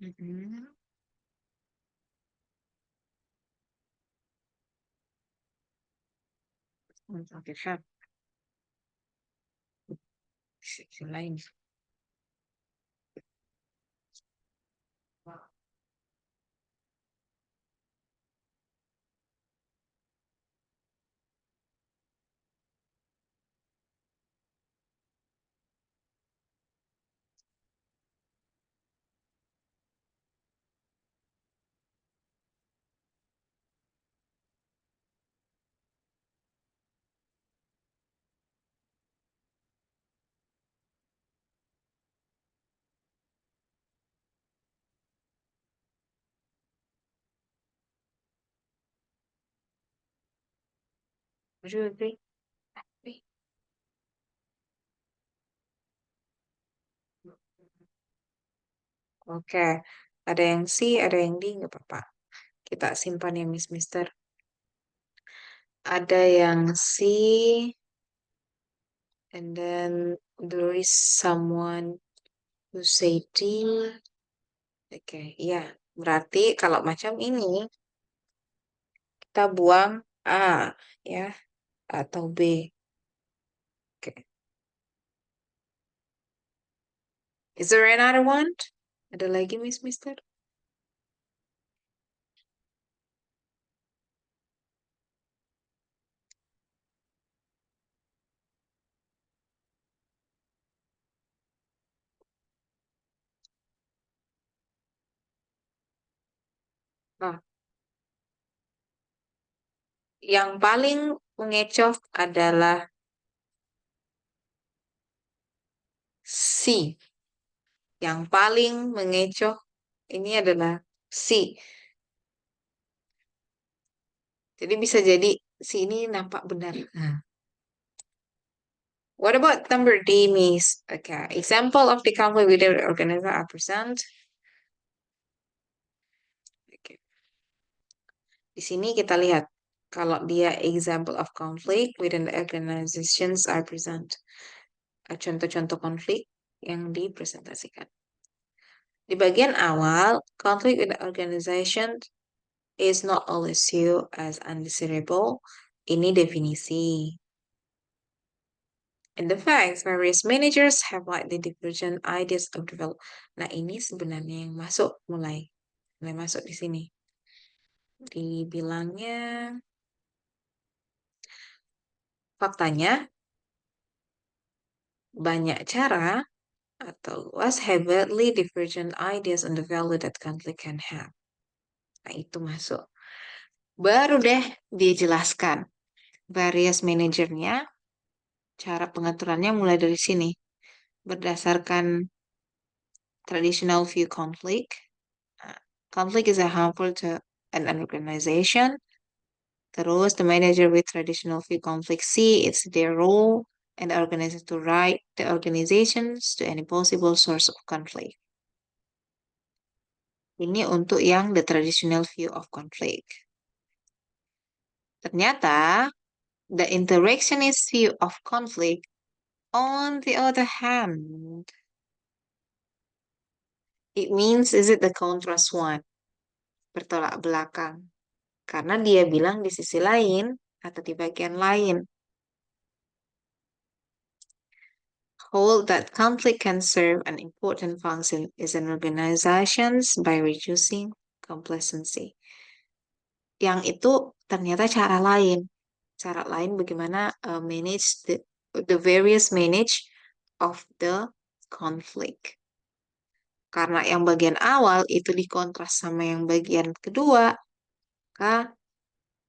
Mhm. Oke, siap. Sisi lain. Would you agree? Oke, ada yang C, ada yang D, nggak apa-apa. Kita simpan ya, Mister. Ada yang C, and then there is someone who say D. Oke, iya. Berarti kalau macam ini, kita buang A, ya, atau B. Oke. Is there another one? Ada lagi, Mister? Nah, yang paling mengecoh adalah C. Yang paling mengecoh ini adalah C. Jadi bisa jadi C ini nampak benar. Nah. What about number D, Miss? Okay. Example of the conflict within the organism are present. Okay. Di sini kita lihat kalau dia example of conflict within the organizations are present. Contoh-contoh konflik yang dipresentasikan. Di bagian awal, conflict with the organization is not always viewed as undesirable. Ini definisi. In the fact, various managers have widely divergent ideas of development. Nah, ini sebenarnya yang masuk mulai masuk di sini. Dibilangnya faktanya banyak cara atau was heavily divergent ideas on the value that conflict can have. Nah, itu masuk. Baru deh dijelaskan various manajernya, cara pengaturannya mulai dari sini. Berdasarkan traditional view conflict, conflict is a harmful to an organization. Terus, the manager with traditional view conflict see it's their role and the organization to write the organizations to any possible source of conflict. Ini untuk yang the traditional view of conflict. Ternyata, the interactionist view of conflict, on the other hand, it means is it the contrast one, bertolak belakang. Karena dia bilang di sisi lain atau di bagian lain. Hold that conflict can serve an important function is an organizations by reducing complacency. Yang itu ternyata cara lain. Cara lain bagaimana manage the various manage of the conflict. Karena yang bagian awal itu dikontras sama yang bagian kedua, maka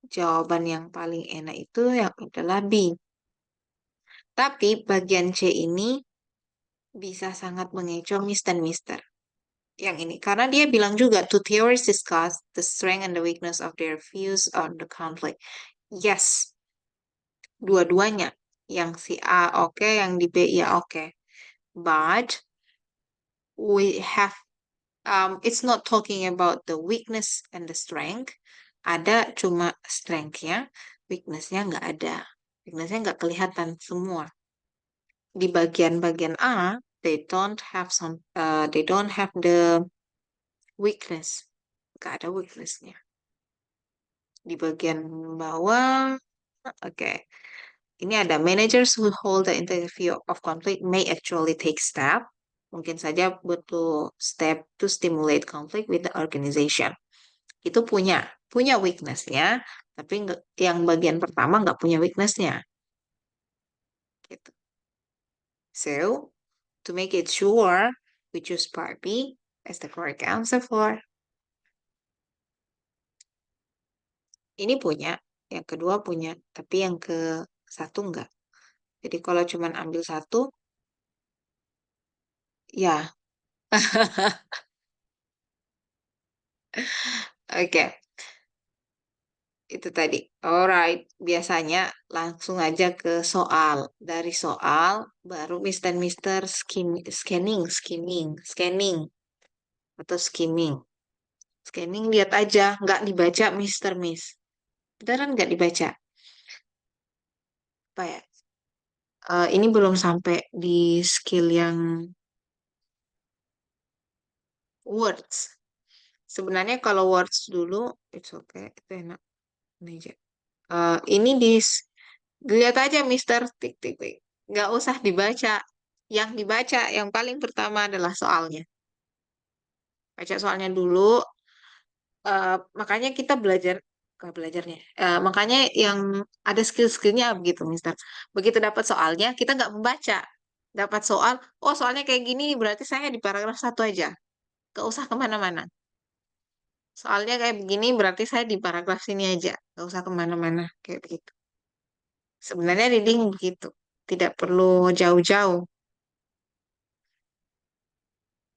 jawaban yang paling enak itu yang adalah B. Tapi bagian C ini bisa sangat mengecoh Miss dan Mister. Yang ini. Karena dia bilang juga, to theories discuss the strength and the weakness of their views on the conflict. Yes, dua-duanya. Yang si A oke, yang di B ya oke. But we have, it's not talking about the weakness and the strength. Ada cuma strength-nya, weakness-nya nggak ada. Weakness-nya nggak kelihatan semua. Di bagian-bagian A, they don't have the weakness. Nggak ada weakness-nya. Di bagian bawah, oke. Ini ada managers who hold the interview of conflict may actually take step. Mungkin saja butuh step to stimulate conflict with the organization. Itu punya weakness-nya, tapi yang bagian pertama nggak punya weakness-nya. Gitu. So, to make it sure, we choose part B as the correct answer for. Ini punya, yang kedua punya, tapi yang ke satu enggak. Jadi kalau cuman ambil satu, ya. Oke, itu tadi. Alright, biasanya langsung aja ke soal. Dari soal, baru Miss dan Mister scanning, atau skimming. Scanning lihat aja, nggak dibaca Mister Miss. Beneran nggak dibaca. Apa ya? Ini belum sampai di skill yang words. Sebenarnya kalau words dulu, it's okay, itu enak. Ini aja. Ini dilihat aja Mister tik tik tik. Nggak usah dibaca. Yang dibaca yang paling pertama adalah soalnya. Baca soalnya dulu. Makanya kita belajar belajarnya. Makanya yang ada skill-skillnya begitu, Mister. Begitu dapat soalnya, kita nggak membaca. Dapat soal, oh soalnya kayak gini, berarti saya di paragraf satu aja. Nggak usah kemana-mana. Soalnya kayak begini, berarti saya di paragraf sini aja. Nggak usah kemana-mana, kayak begitu. Sebenarnya reading begitu. Tidak perlu jauh-jauh.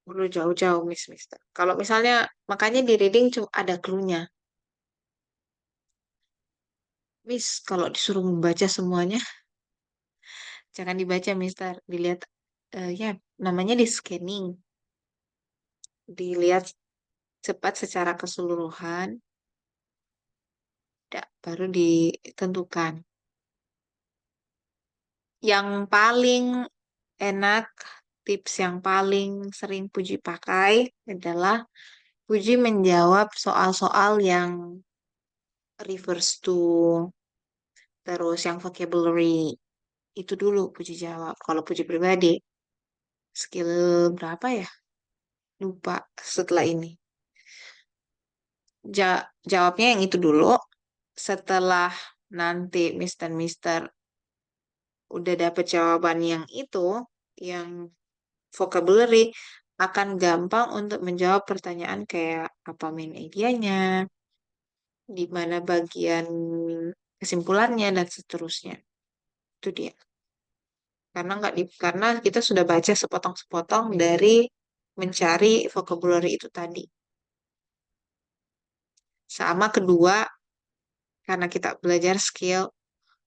Perlu jauh-jauh, Mister. Kalau misalnya, makanya di reading cuma ada clue-nya. Miss, kalau disuruh membaca semuanya, jangan dibaca, Mister. Dilihat, ya, namanya di scanning. Dilihat cepat secara keseluruhan, baru ditentukan. Yang paling enak tips yang paling sering Puji pakai adalah Puji menjawab soal-soal yang refers to, terus yang vocabulary itu dulu Puji jawab. Kalau Puji pribadi, skill berapa ya? Lupa setelah ini. Jawabnya yang itu dulu. Setelah nanti Mister udah dapet jawaban yang itu, yang vocabulary, akan gampang untuk menjawab pertanyaan kayak apa main idenya, di mana bagian kesimpulannya dan seterusnya. Itu dia. Karena kita sudah baca sepotong-sepotong dari mencari vocabulary itu tadi. Sama kedua, karena kita belajar skill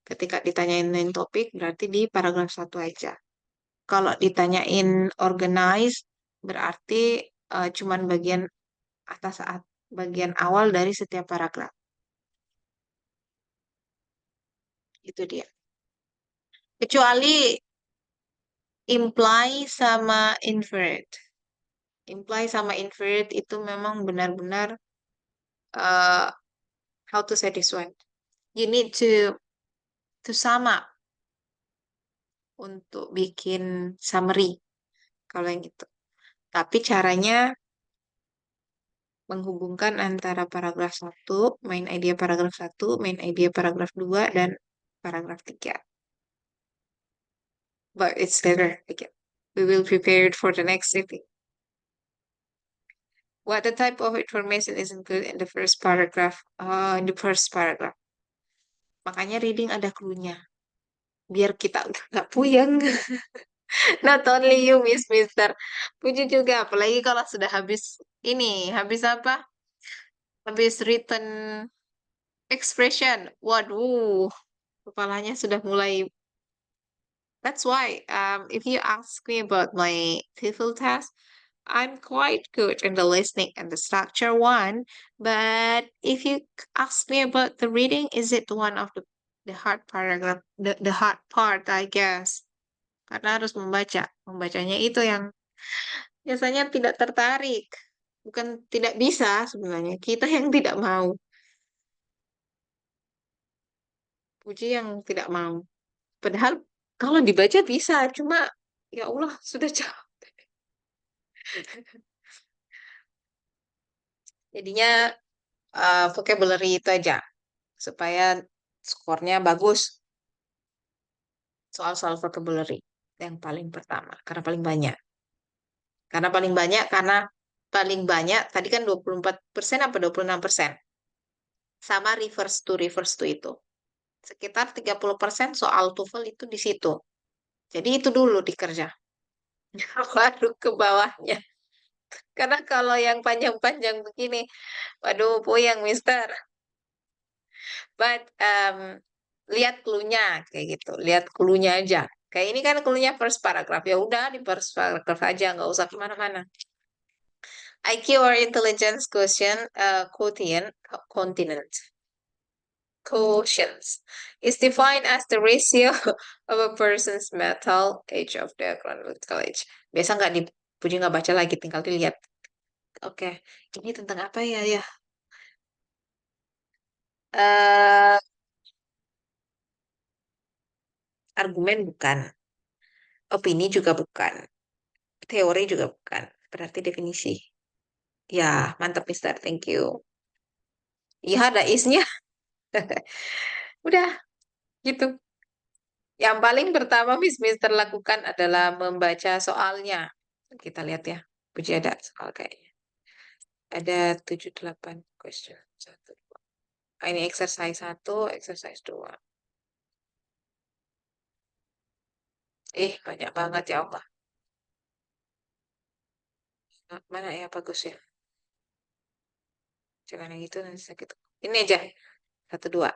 ketika ditanyain main topik berarti di paragraf satu aja. Kalau ditanyain organize berarti cuman bagian atas bagian awal dari setiap paragraf. Itu dia. Kecuali imply sama inferred. Imply sama inferred itu memang benar-benar uh, how to say this one. You need to sum up untuk bikin summary kalau yang itu. Tapi caranya menghubungkan antara paragraf satu, main idea paragraf satu, main idea paragraf 2 dan paragraf 3. But it's later. Okay. We will prepare it for the next sitting. What the type of information is included in the first paragraph? In the first paragraph. Makanya reading ada clue-nya. Biar kita nggak puyeng. Not only you, Mister. Puji juga, apalagi kalau sudah habis ini, habis apa? Habis written expression. Waduh, kepalanya sudah mulai. That's why, if you ask me about my TOEFL test, I'm quite good in the listening and the structure one. But if you ask me about the reading, is it one of the hard paragraph, the hard part, I guess. Karena harus membaca. Membacanya itu yang biasanya tidak tertarik. Bukan tidak bisa sebenarnya. Kita yang tidak mau. Puji yang tidak mau. Padahal kalau dibaca bisa. Cuma ya Allah sudah jauh. Jadinya vocabulary itu aja. Supaya skornya bagus. Soal-soal vocabulary. Yang paling pertama. Karena paling banyak. Karena paling banyak. Tadi kan 24% apa 26%. Sama reverse to itu. Sekitar 30% soal TOEFL itu di situ. Jadi itu dulu dikerja. Baru ke bawahnya. Karena kalau yang panjang-panjang begini, waduh, puyeng, Mister. But lihat clue-nya kayak gitu. Lihat clue-nya aja. Kayak ini kan clue-nya first paragraph. Ya udah di first paragraph aja, nggak usah kemana-mana. IQ or intelligence continent. Quotients is defined as the ratio of a person's mental age of their chronological age. Biasa nggak Puji nggak baca lagi, tinggal dilihat. Oke, ini tentang apa ya ya? eh Argumen bukan, opini juga bukan, teori juga bukan. Berarti definisi. Ya, mantap Mister, thank you. Iya, ada isnya. Udah, gitu. Yang paling pertama Mister lakukan adalah membaca soalnya. Kita lihat ya. Puji ada soal kayaknya. Ada 7-8 question. Satu, dua. Ini exercise 1, exercise 2. Banyak banget ya Allah. Mana ya bagus ya? Jangan yang itu nanti sakit. Ini aja. 1, 2.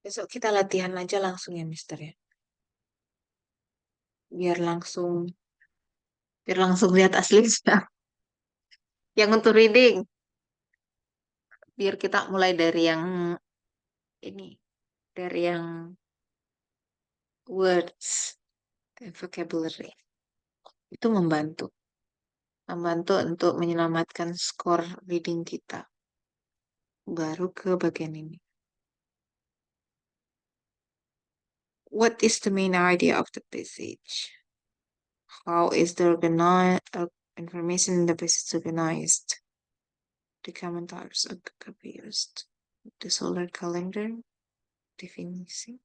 Besok kita latihan aja langsung ya, Mister ya. biar langsung biar langsung lihat aslinya. Yang untuk reading, biar kita mulai dari yang ini, dari yang words and vocabulary. Itu membantu untuk menyelamatkan skor reading kita. Baru ke bagian ini. What is the main idea of the passage? How is the information in the passage organized? The common types of used. The solar calendar. Definisi.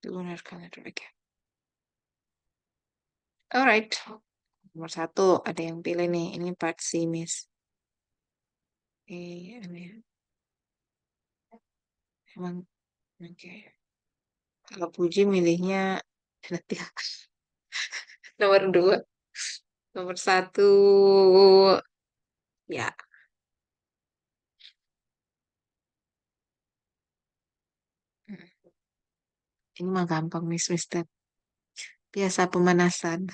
The lunar calendar again. Alright. Nomor satu, ada yang pilih nih. Ini part C, Miss. Ini emang oke. Kalau Puji milihnya nanti nomor dua. Nomor satu, ya. Ini mah gampang, Miss Mister. Biasa pemanasan.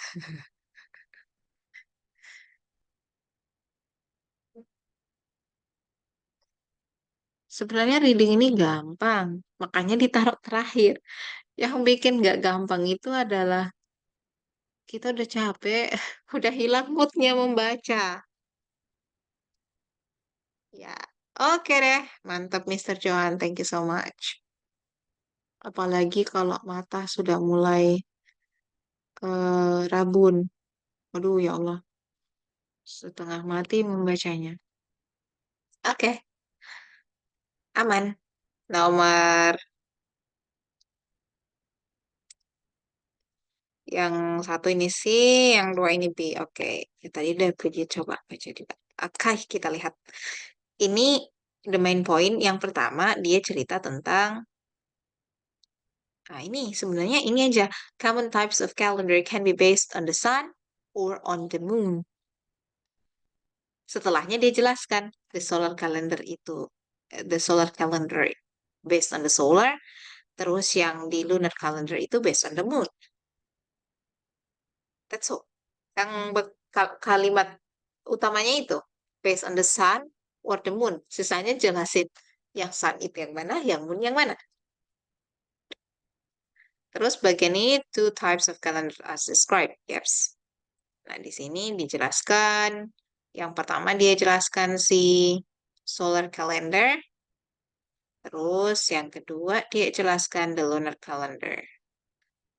Sebenarnya reading ini gampang, makanya ditaruh terakhir. Yang bikin nggak gampang itu adalah kita udah capek, udah hilang moodnya membaca. Ya, oke deh. Mantap, Mr. Johan. Thank you so much. Apalagi kalau mata sudah mulai rabun. Aduh, ya Allah. Setengah mati membacanya. Oke, aman. Nomor yang satu ini C, yang dua ini B. Oke, ya, tadi udah puji coba baca di. Oke, kita lihat. Ini the main point. Yang pertama, dia cerita tentang, nah ini sebenarnya ini aja. Common types of calendar can be based on the sun or on the moon. Setelahnya dia jelaskan the solar calendar itu, the solar calendar based on the solar, terus yang di lunar calendar itu based on the moon. That's all. Yang kalimat utamanya itu based on the sun or the moon. Sisanya jelasin yang sun itu yang mana, yang moon yang mana. Terus bagian ini two types of calendar as described. Yes. Nah, di sini dijelaskan. Yang pertama dia jelaskan si solar calendar. Terus yang kedua dia jelaskan the lunar calendar.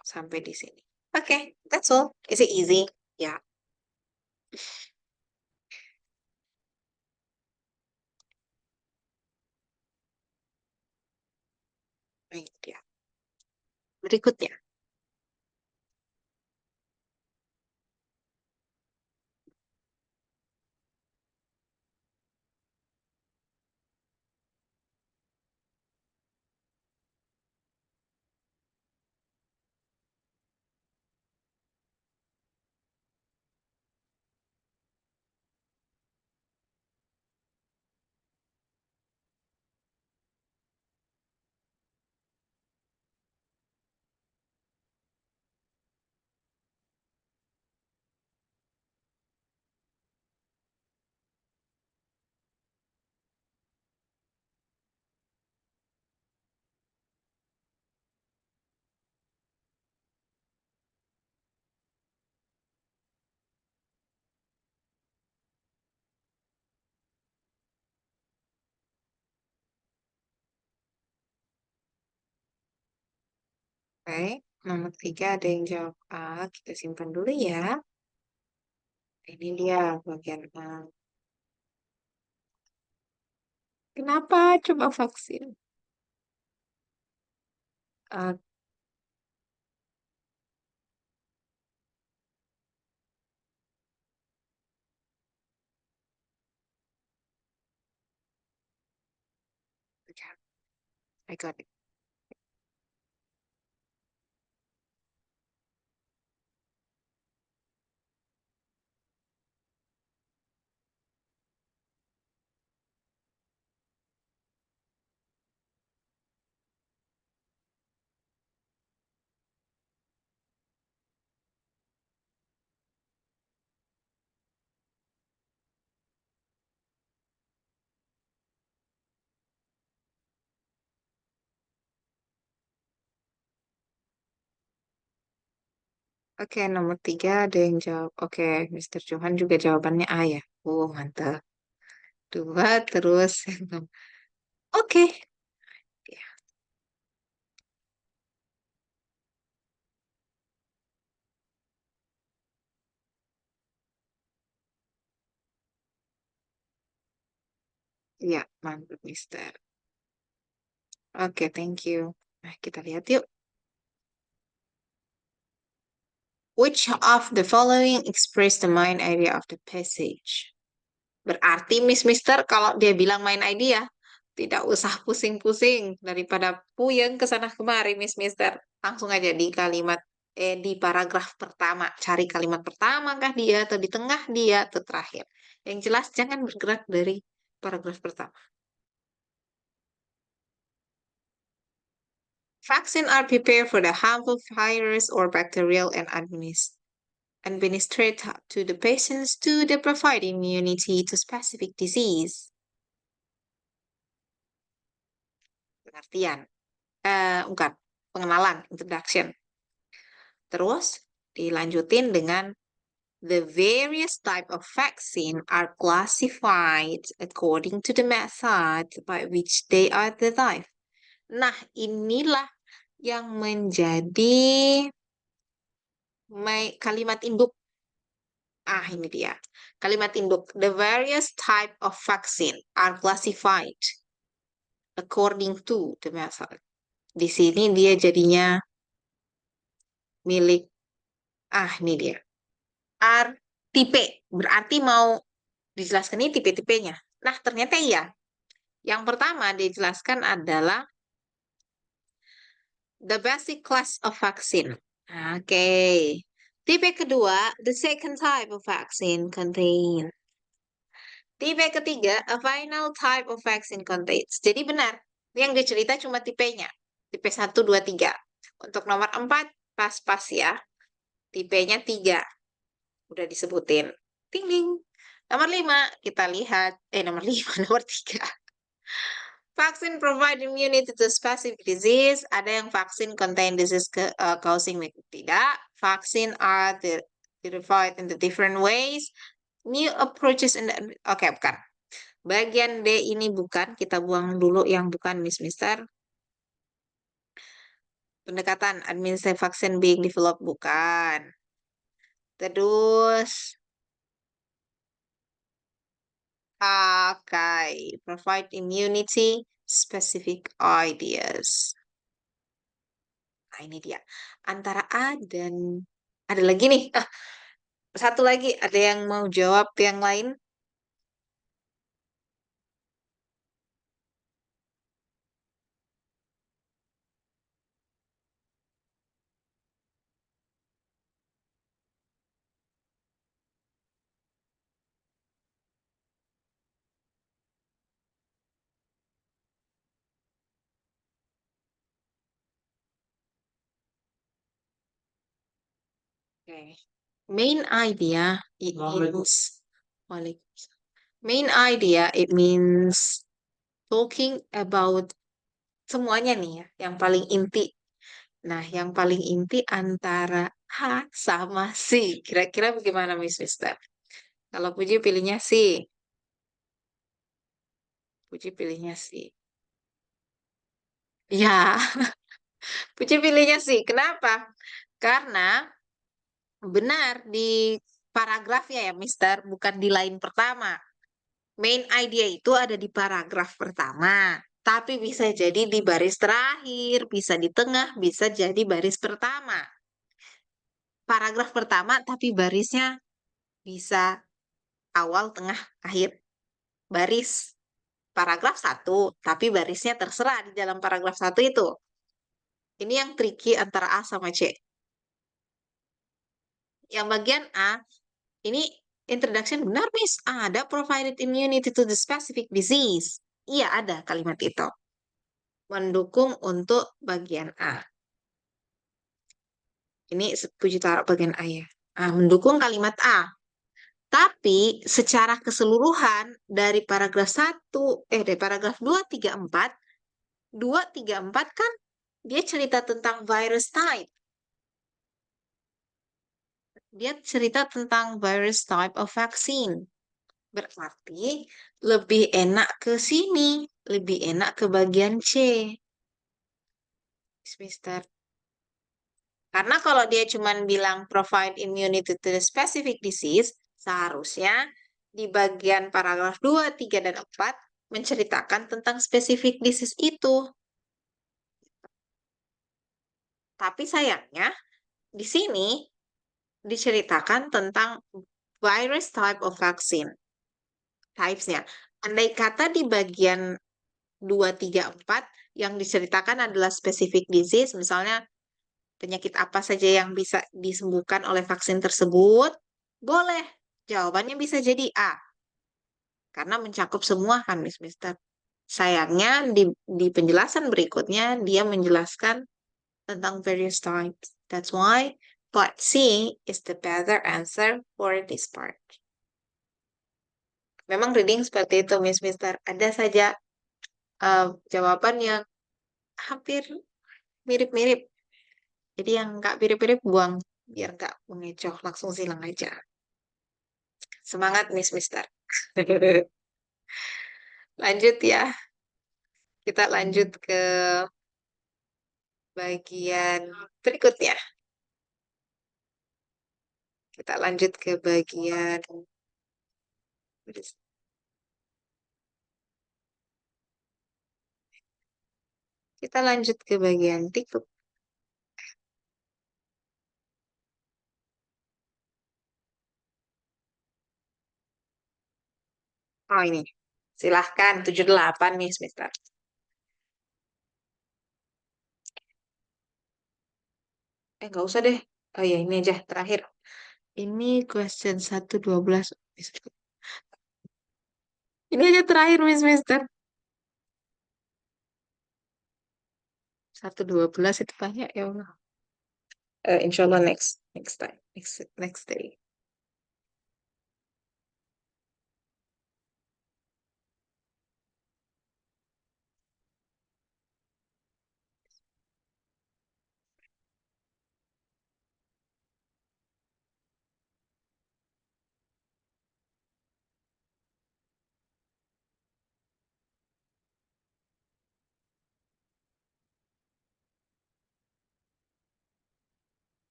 Sampai di sini. Oke, okay, that's all. Is it easy? Ya. Yeah. Ini dia. Berikutnya. Oke, okay. Nomor tiga ada yang jawab A. Kita simpan dulu ya. Ini dia bagian A. Kenapa coba vaksin? Uh, okay, I got it. Oke, nomor 3 ada yang jawab. Oke, Mr. Johan juga jawabannya A ya. Oh, mantap. Dua, terus. Oke. Ya, mantap, Mister. Oke, thank you. Nah, kita lihat yuk. Which of the following express the main idea of the passage? Berarti Mister, kalau dia bilang main idea, tidak usah pusing-pusing daripada puyeng ke sana kemari, Mister. Langsung aja di di paragraf pertama. Cari kalimat pertama kah dia, atau di tengah dia, atau terakhir. Yang jelas jangan bergerak dari paragraf pertama. Vaccine are prepared for the harmful virus or bacterial and administered to the patients to the provide immunity to specific disease. Pengertian. Bukan. Pengenalan, introduction. Terus dilanjutin dengan the various type of vaccine are classified according to the method by which they are derived. Nah, inilah yang menjadi kalimat induk. Ah, ini dia. Kalimat induk. The various type of vaccine are classified according to the method. Di sini dia jadinya milik, ini dia. R tipe. Berarti mau dijelaskan ini tipe-tipenya. Nah, ternyata iya. Yang pertama dijelaskan adalah the basic class of vaccine. Oke. Tipe kedua, the second type of vaccine contain. Tipe ketiga, a final type of vaccine contains. Jadi benar, yang dia cerita cuma tipenya. Tipe 1, 2, 3. Untuk nomor 4, pas-pas ya. Tipenya 3. Udah disebutin. Ting ting. Nomor 5, kita lihat. Nomor 5, nomor 3. Vaksin provide immunity to specific disease. Ada yang vaksin contain disease causing tidak. Vaksin are derived in the different ways. New approaches in the... Oke, bukan. Bagian D ini bukan. Kita buang dulu yang bukan, Mister. Pendekatan administer vaksin being developed bukan. Terus provide immunity specific ideas. Nah, ini dia. Antara A dan ada lagi nih. Satu lagi. Ada yang mau jawab yang lain? Okay. Main idea it means main idea it means talking about semuanya nih ya, yang paling inti. Nah, yang paling inti antara H sama C. Kira-kira bagaimana, Mister? Kalau Puji pilihnya C. Puji pilihnya C. Ya, Puji pilihnya C. Kenapa? Karena benar di paragrafnya ya, Mister, bukan di line pertama. Main idea itu ada di paragraf pertama, tapi bisa jadi di baris terakhir, bisa di tengah, bisa jadi baris pertama. Paragraf pertama, tapi barisnya bisa awal, tengah, akhir. Baris paragraf satu, tapi barisnya terserah di dalam paragraf satu itu. Ini yang tricky antara A sama C. Yang bagian A, ini introduction benar, Miss. Ada provided immunity to the specific disease. Iya, ada kalimat itu. Mendukung untuk bagian A. Ini Puji taruh bagian A ya. Mendukung kalimat A. Tapi secara keseluruhan dari paragraf 1, dari paragraf 2, 3, 4, 2, 3, 4 kan dia cerita tentang virus type. Dia cerita tentang various type of vaccine. Berarti lebih enak ke sini, lebih enak ke bagian C, Mister. Karena kalau dia cuma bilang provide immunity to the specific disease, seharusnya di bagian paragraf 2, 3, dan 4 menceritakan tentang specific disease itu. Tapi sayangnya di sini diceritakan tentang virus type of vaccine, types-nya. Andai kata di bagian 2, 3, 4 yang diceritakan adalah specific disease, misalnya penyakit apa saja yang bisa disembuhkan oleh vaksin tersebut, boleh. Jawabannya bisa jadi A, karena mencakup semua kan, Mister. Sayangnya di penjelasan berikutnya dia menjelaskan tentang various types. That's why part C is the better answer for this part. Memang reading seperti itu, Mister. Ada saja jawaban yang hampir mirip-mirip. Jadi yang nggak mirip-mirip buang, biar nggak mengecoh, langsung silang aja. Semangat, Mister. Lanjut ya, kita lanjut ke bagian berikutnya. Kita lanjut ke bagian kita lanjut ke bagian TikTok. Oh ini, silahkan 78 nih, Mister. Nggak usah deh. Oh ya, ini aja terakhir. Ini question 112. Ini aja terakhir, Mister. 112 itu banyak ya Allah. Insya Allah next time, next day.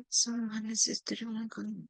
Someone is doing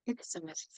It's amazing.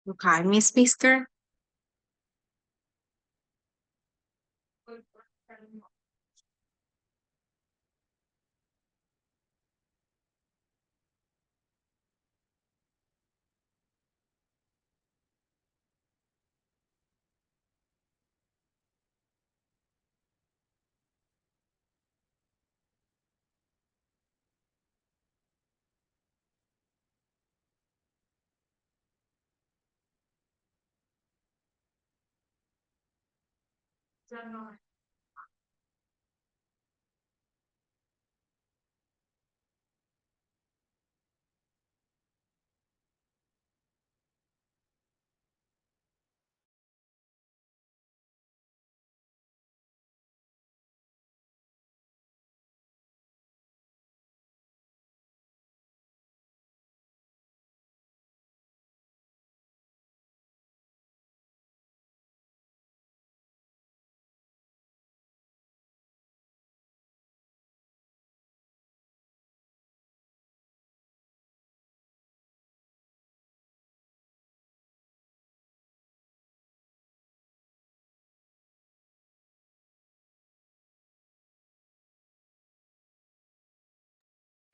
Okay, Miss Mister.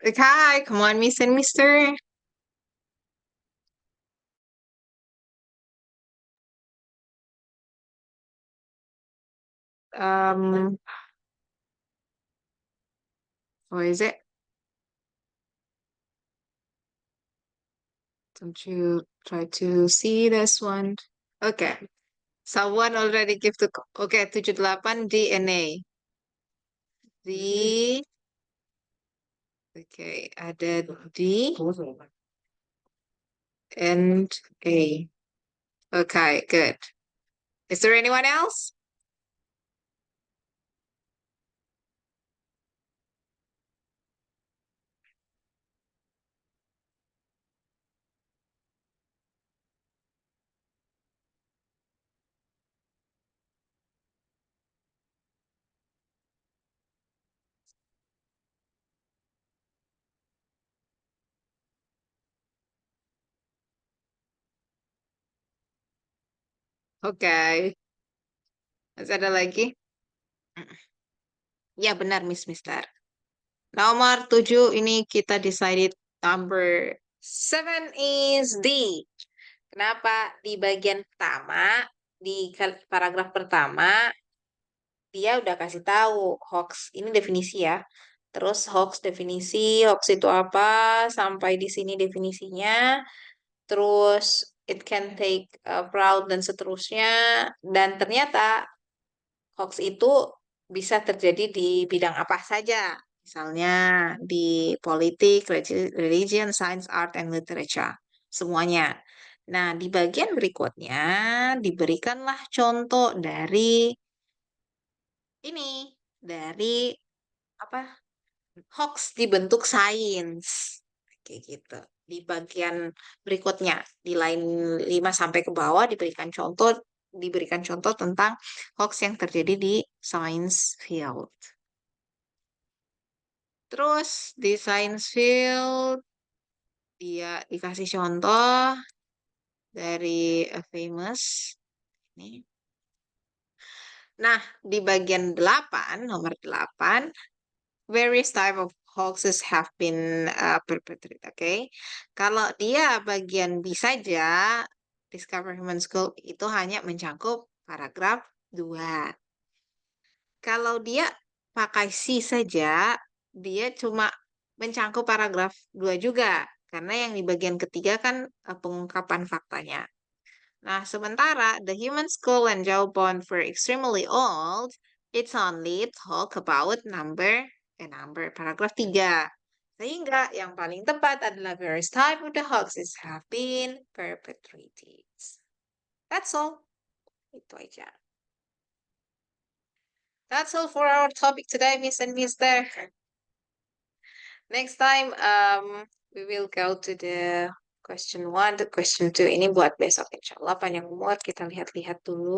Okay, come on, Miss and Mister. Um, what is it? Don't you try to see this one? Okay. Someone already give the okay, 78 DNA. D, okay, ada D and A. Okay, good. Is there anyone else? Oke. Masih ada lagi? Ya, benar, Miss Mister. Nomor 7 ini kita decided number 7 is D. Kenapa? Di bagian pertama, di paragraf pertama, dia udah kasih tahu hoax. Ini definisi ya. Terus hoax definisi, hoax itu apa? Sampai di sini definisinya. Terus it can take fraud dan seterusnya. Dan ternyata hoax itu bisa terjadi di bidang apa saja. Misalnya di politik, religion, science, art, and literature. Semuanya. Nah, di bagian berikutnya diberikanlah contoh dari ini, dari apa? Hoax dibentuk sains. Kayak gitu. Di bagian berikutnya, di line 5 sampai ke bawah diberikan contoh tentang hoax yang terjadi di science field. Terus di science field dia dikasih contoh dari a famous ini. Nah, di bagian 8, nomor 8, various type of hoaxes have been perpetrated. Okay, kalau dia bagian B saja, Discover Human School itu hanya mencakup paragraf 2. Kalau dia pakai C saja, dia cuma mencakup paragraf 2 juga. Karena yang di bagian ketiga kan pengungkapan faktanya. Nah, sementara The Human Skull and Jawbone for Extremely Old, it's only talk about number, paragraf 3. Sehingga yang paling tepat adalah various type of the hoaxes have been perpetrated. That's all. Itu aja. That's all for our topic today, Miss and Mister. Next time, we will go to the question 1, the question 2. Ini buat besok, insya Allah. Panjang umur, kita lihat-lihat dulu.